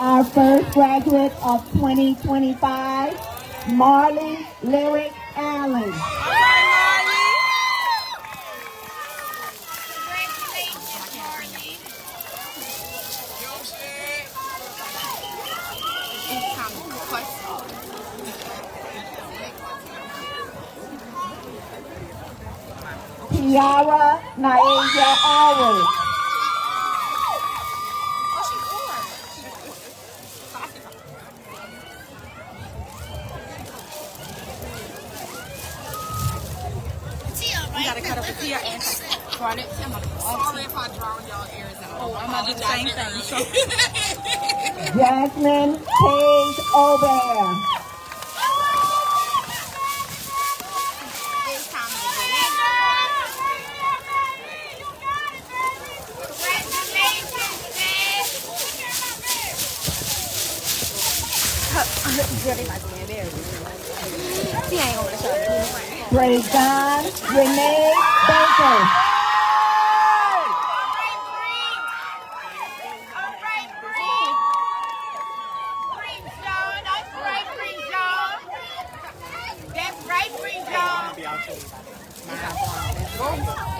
Speaker 1: our first graduate of 2025, Marley Lyric Allen. Tiara Naija Allen.
Speaker 7: You gotta cut up the Tia and run it. Sorry if I drown y'all ears out. Oh, I'm gonna do the same thing.
Speaker 1: Jasmine Paige Aubert.
Speaker 7: It's time to get in. He ain't gonna show me.
Speaker 1: Praise God, Renee Baker.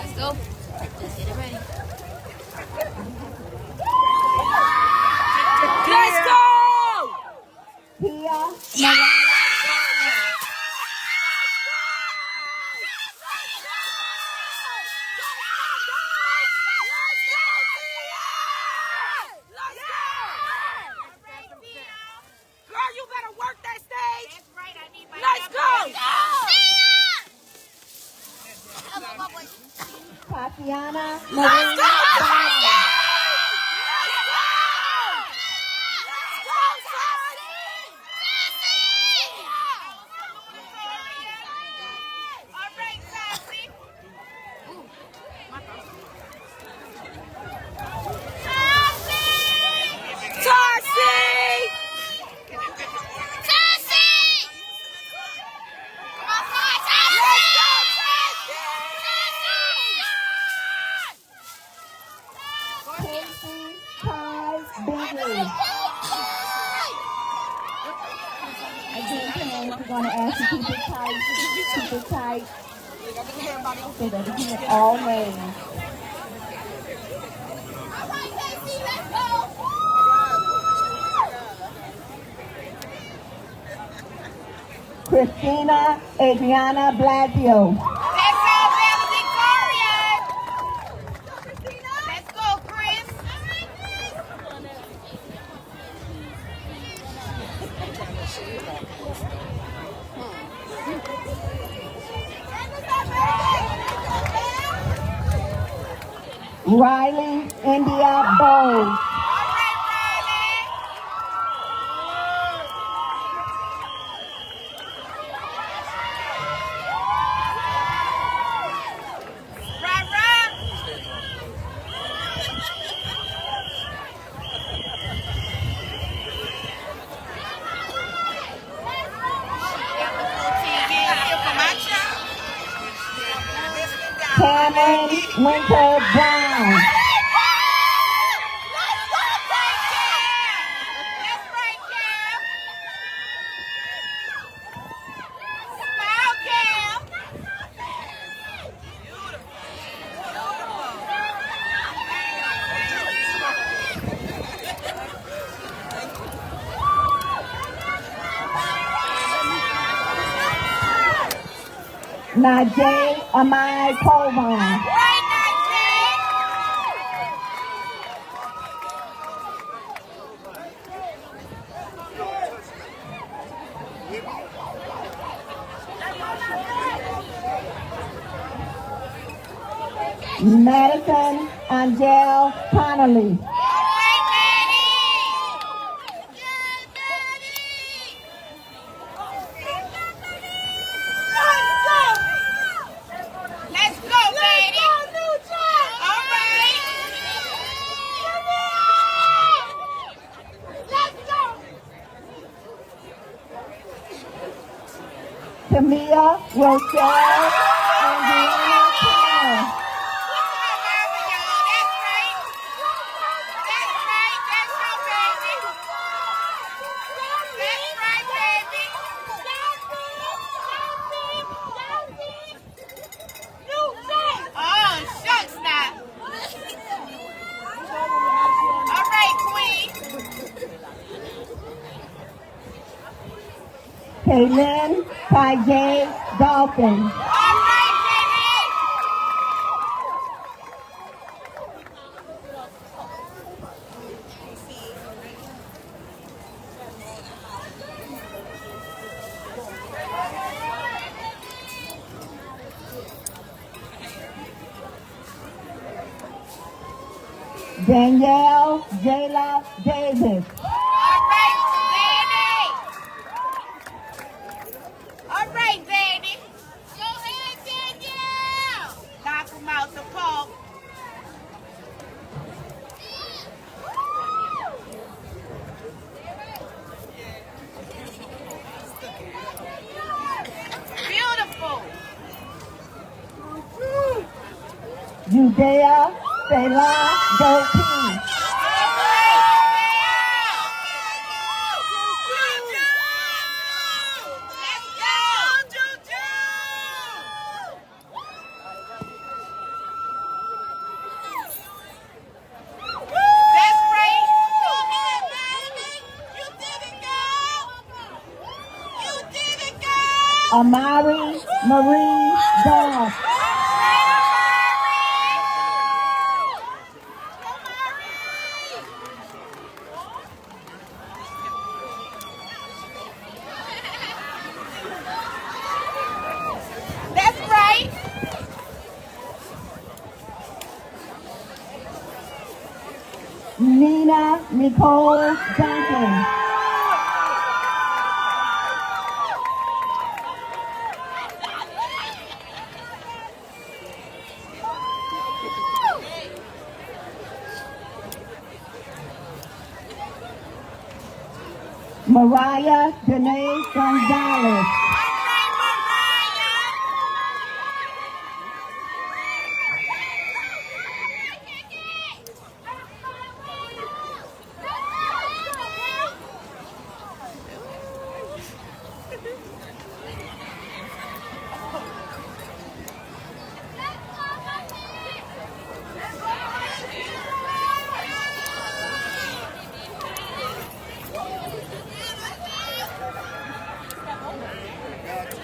Speaker 7: Let's go. Just get it ready. Let's go!
Speaker 1: Tia Mariah.
Speaker 7: Girl, you better work that stage. That's right, I need my Let's go!
Speaker 1: Tatiana
Speaker 7: Let's
Speaker 1: Marie
Speaker 7: go!
Speaker 1: Brown. Casey Ty Bingley. Again, parents, we're going to ask you to keep it tight, so that we can all names. Christina Adriana Blasio.
Speaker 7: Let's go, Chris.
Speaker 1: Riley India Bowles. Cameron Winter Brown. Najee Amai Colvin. Madison Angel Connolly. Tamia Rochelle Indiana Turner. Kaylin Paye Dalton. Danielle Jayla Davis.
Speaker 7: All right, baby. Go ahead, Danielle. Knock him out the park. Beautiful.
Speaker 1: Judea Selah Gopi. Amari Marie Doss.
Speaker 7: That's right.
Speaker 1: Nina Nicole Duncan. Mariah Janae Gonzalez.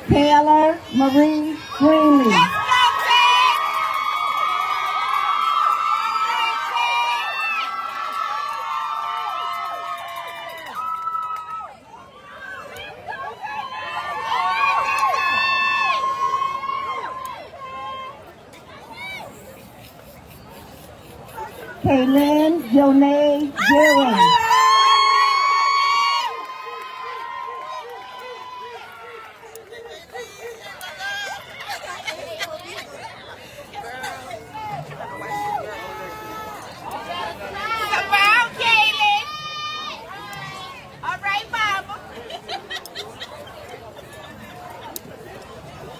Speaker 1: Taylor Marie Greenlee. Kaylin Jonay Deering.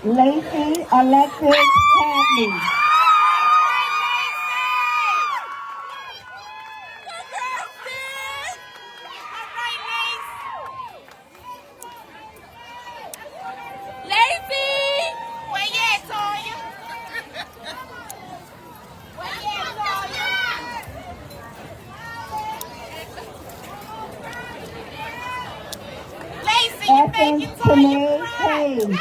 Speaker 1: Lacey Alexis Hadley. Essence Tanae Hayes.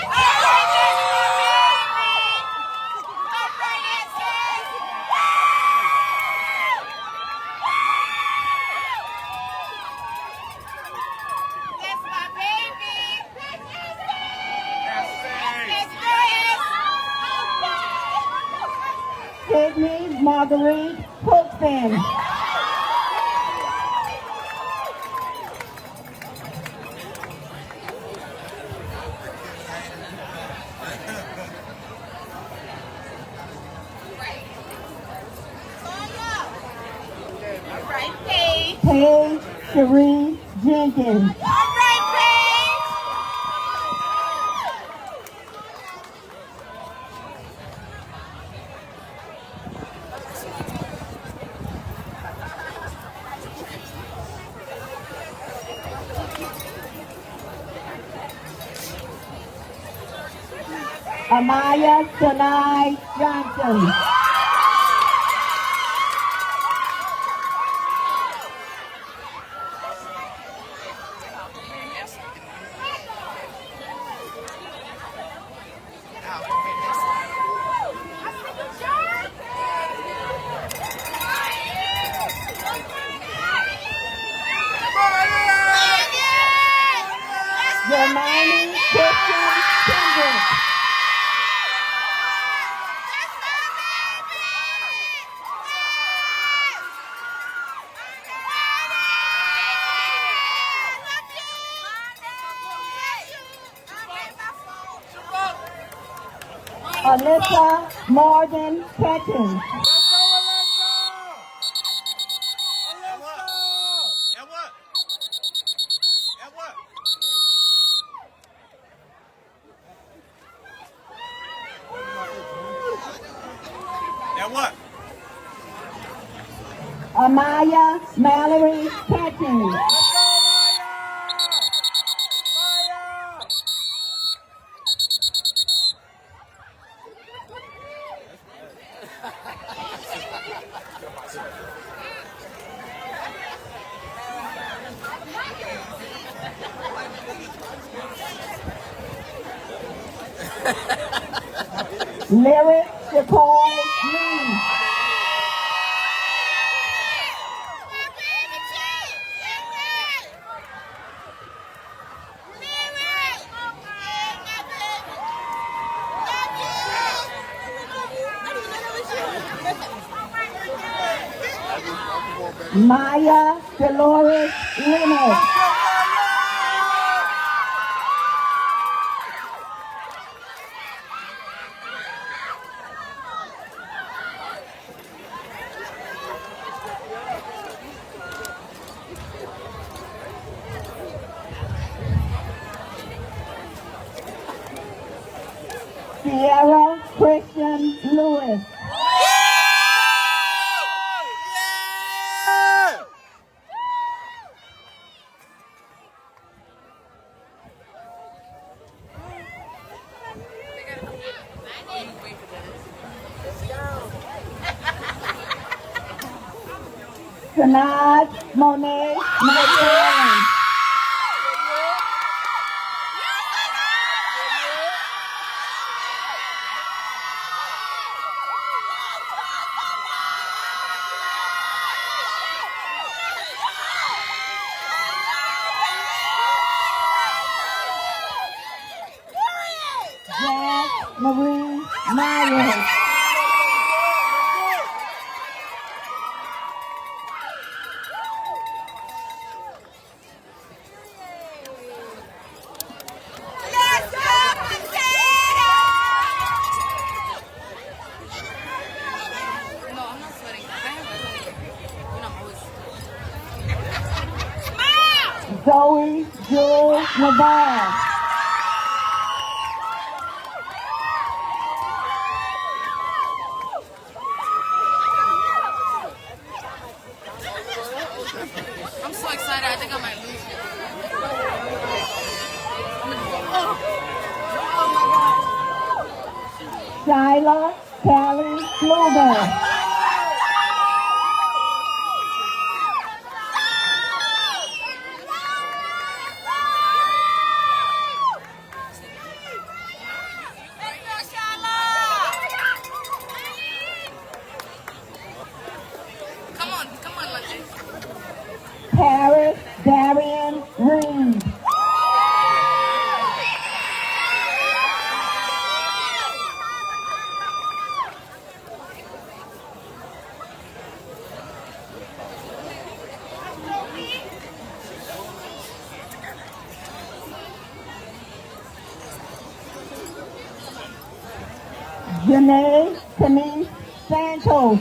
Speaker 1: Sydney Marguerite Cookson. Paige Cherie Jenkins. Amaya Sanai Johnson. Hermione Christian Kendrick. Alyssa Morgan Catchings. Amaya Mallory Catchings. Lyric Shakoy Lee. Maya Dolores Leonard. Sierra Christian Lewis. Sanaj Monet McFarland. Jazz Marie Myers. Zoe Jules Navarre.
Speaker 7: I'm so excited. I think I might lose it.
Speaker 1: Shyla Callie Kluber.
Speaker 7: Come on, Lundy.
Speaker 1: Paris Darian Reed. Janae Denise Santos.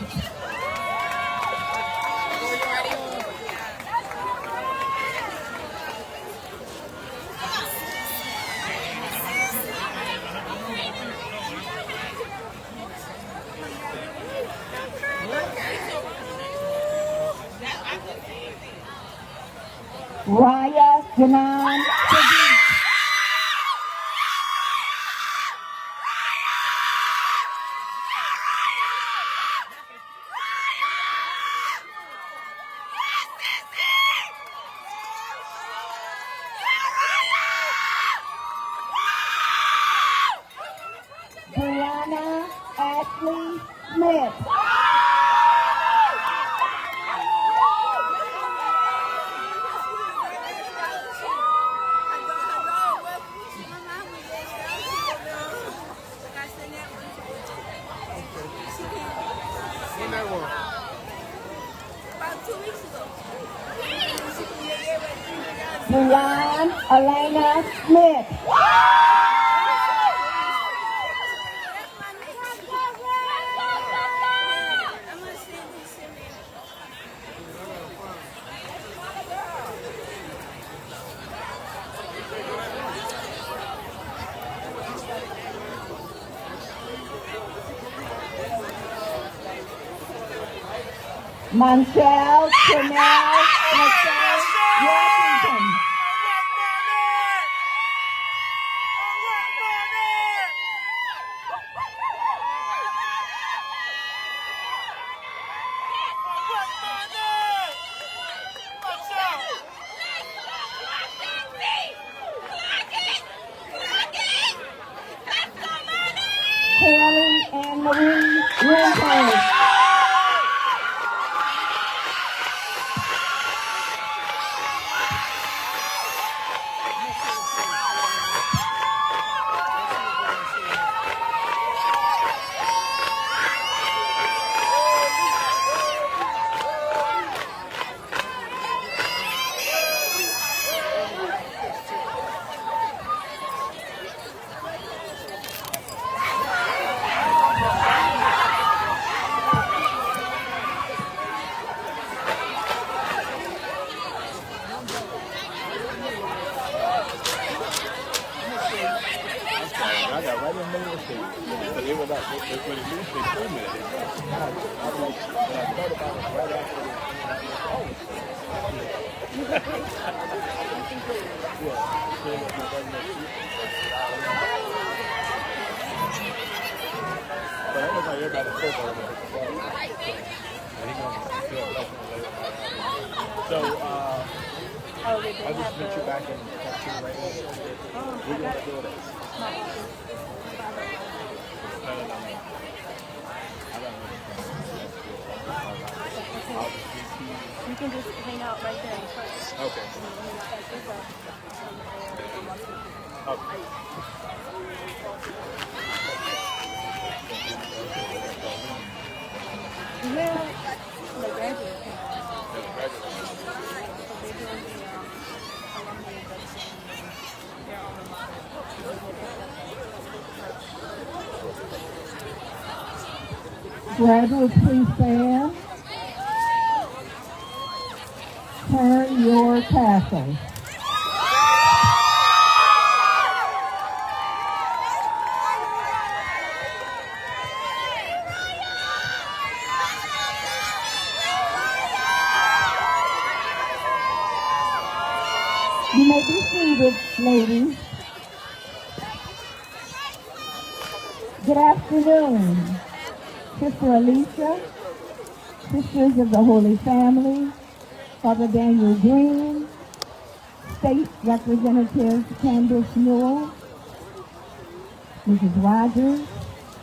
Speaker 1: Raya Janan Sadiq.
Speaker 6: Brianna Ashley Smith. Brian Elena Smith. Montel Chanel Michelle Washington. Haley Ann Marie Winters.
Speaker 8: I got right in the middle of the stage. So they were like, when the news they filmed it, I was like, when I thought about it right after the, oh. But I look like everybody spoke on it. So, I'll just meet you back in Captain right now. We're going to do this.
Speaker 7: You can just hang out right there first.
Speaker 8: Okay.
Speaker 7: Well, the graduate.
Speaker 1: Graduates, please stand. Turn your tassels. You may be seated, ladies. Good afternoon, Sister Alicia, Sisters of the Holy Family, Father Daniel Green, State Representative Candace Newell, Mrs. Rogers,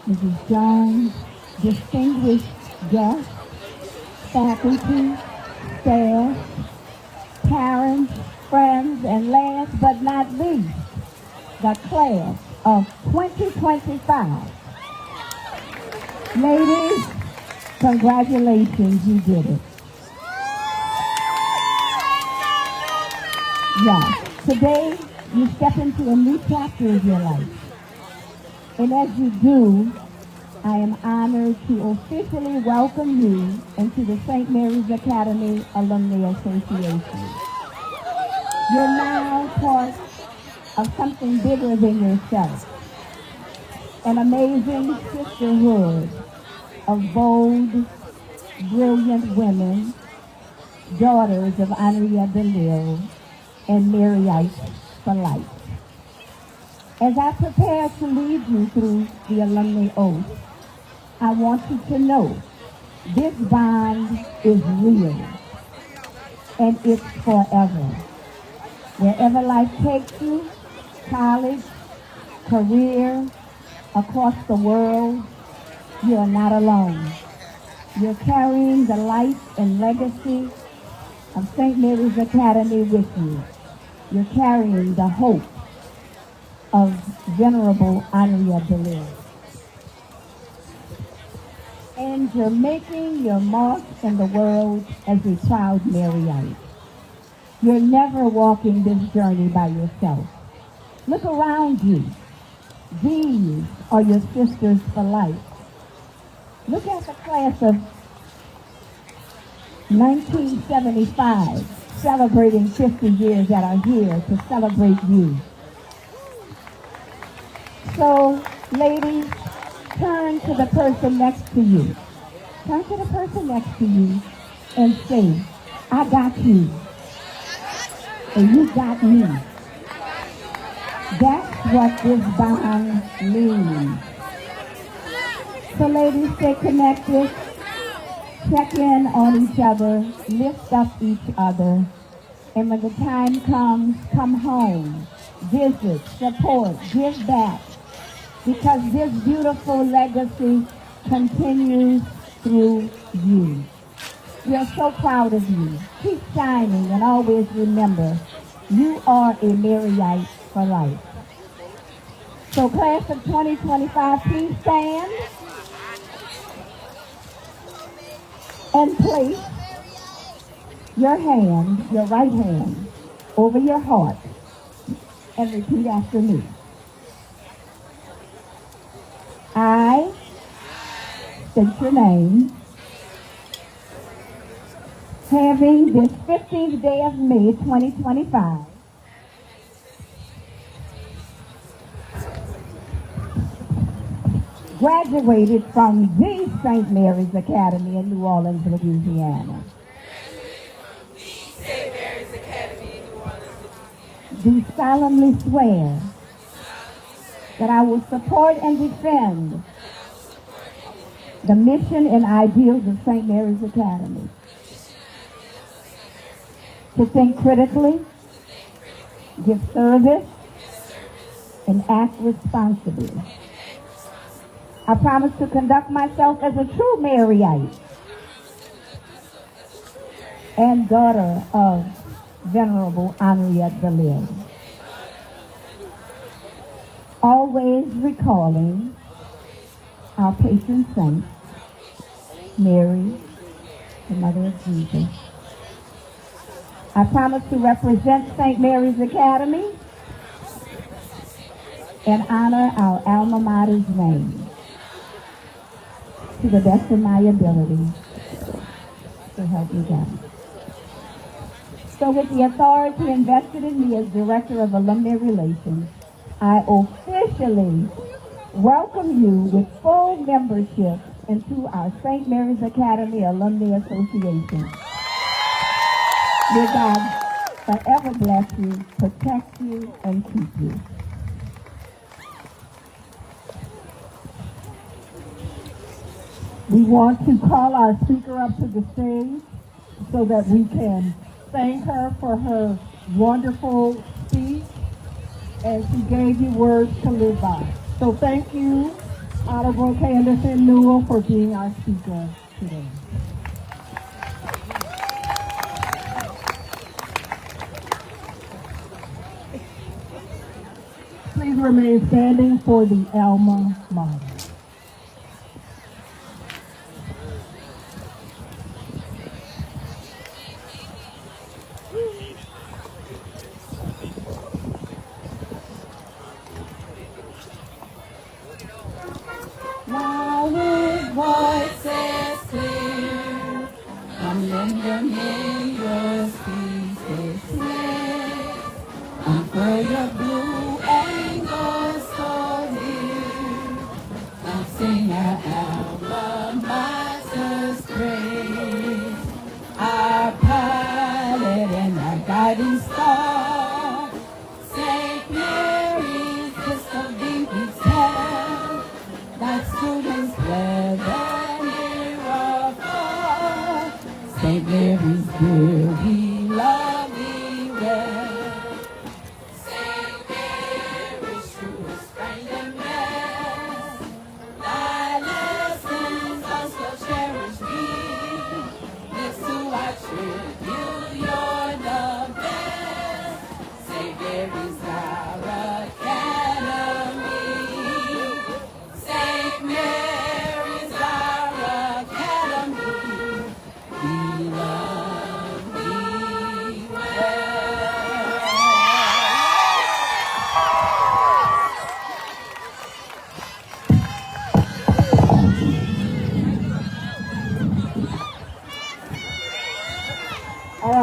Speaker 1: Mrs. Jones, distinguished guests, faculty, staff, parents, friends, and last but not least, the class of 2025. Ladies, congratulations, you did it. Yeah, today you step into a new chapter of your life. And as you do, I am honored to officially welcome you into the St. Mary's Academy Alumni Association. You're now part of something bigger than yourself. An amazing sisterhood of bold, brilliant women, daughters of Honoria Bellil and Maryites for life. As I prepare to lead you through the alumni oath, I want you to know this bond is real and it's forever. Wherever life takes you, college, career,
Speaker 6: across the world, you are not alone. You're carrying the life and legacy of St. Mary's Academy with you. You're carrying the hope of Venerable Honoria Deleuze. And you're making your mark in the world as a proud Maryite. You're never walking this journey by yourself. Look around you. These are your sisters for life. Look at the class of 1975, celebrating 50 years that are here to celebrate you. So, ladies, turn to the person next to you. Turn to the person next to you and say, I got you. And you got me. That's what this bond means. So ladies, stay connected, check in on each other, lift up each other, and when the time comes, come home, visit, support, give back, because this beautiful legacy continues through you. We are so proud of you. Keep shining and always remember, you are a Maryite for life. So class of 2025, please stand and place your hand, your right hand, over your heart and repeat after me. I state your name. Having this 15th day of May 2025, graduated from the St. Mary's Academy in New Orleans, Louisiana. Do solemnly swear that I will support and defend the mission and ideals of St. Mary's Academy. To think critically, give service, and act responsibly. I promise to conduct myself as a true Maryite and daughter of Venerable Honoria Deleuze. Always recalling our patron saint, Mary, the Mother of Jesus. I promise to represent St. Mary's Academy and honor our alma mater's name to the best of my ability. So help me God. So with the authority invested in me as Director of Alumni Relations, I officially welcome you with full membership into our St. Mary's Academy Alumni Association. May God forever bless you, protect you, and keep you. We want to call our speaker up to the stage so that we can thank her for her wonderful speech, and she gave you words to live by. So thank you, Honorable Candace N. Newell, for being our speaker today. Please remain standing for the alma mater.
Speaker 9: Now with voices clear, and then your speeches clear, and for your blue and gold story, and sing our alma mater's praise, our pilot and our guiding star, St. Mary's crystal beam we tell, that students whether near or far, St. Mary's dear, we love thee well. St. Mary's truest friend and best,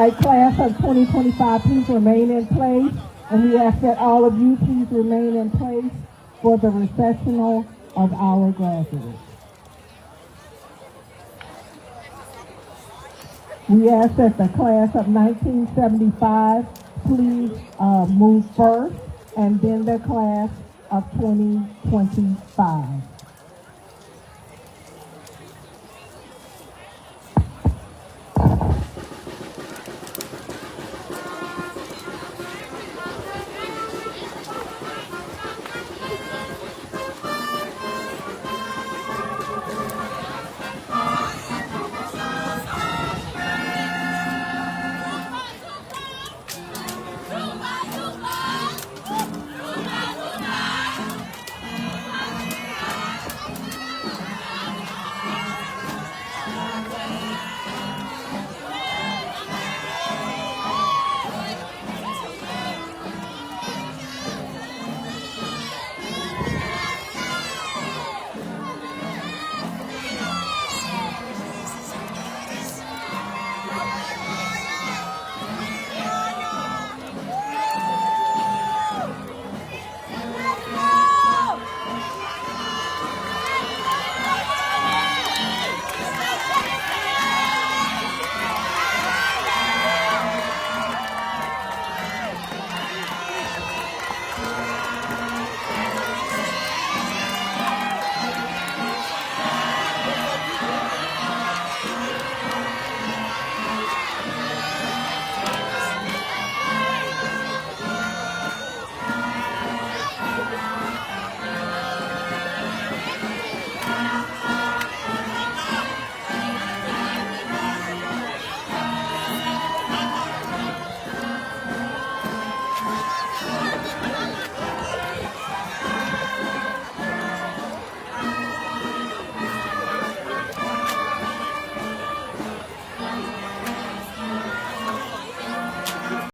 Speaker 1: right, class of 2025, please remain in place. And we ask that all of you please remain in place for the recessional of our graduates. We ask that the class of 1975 please move first, and then the class of 2025.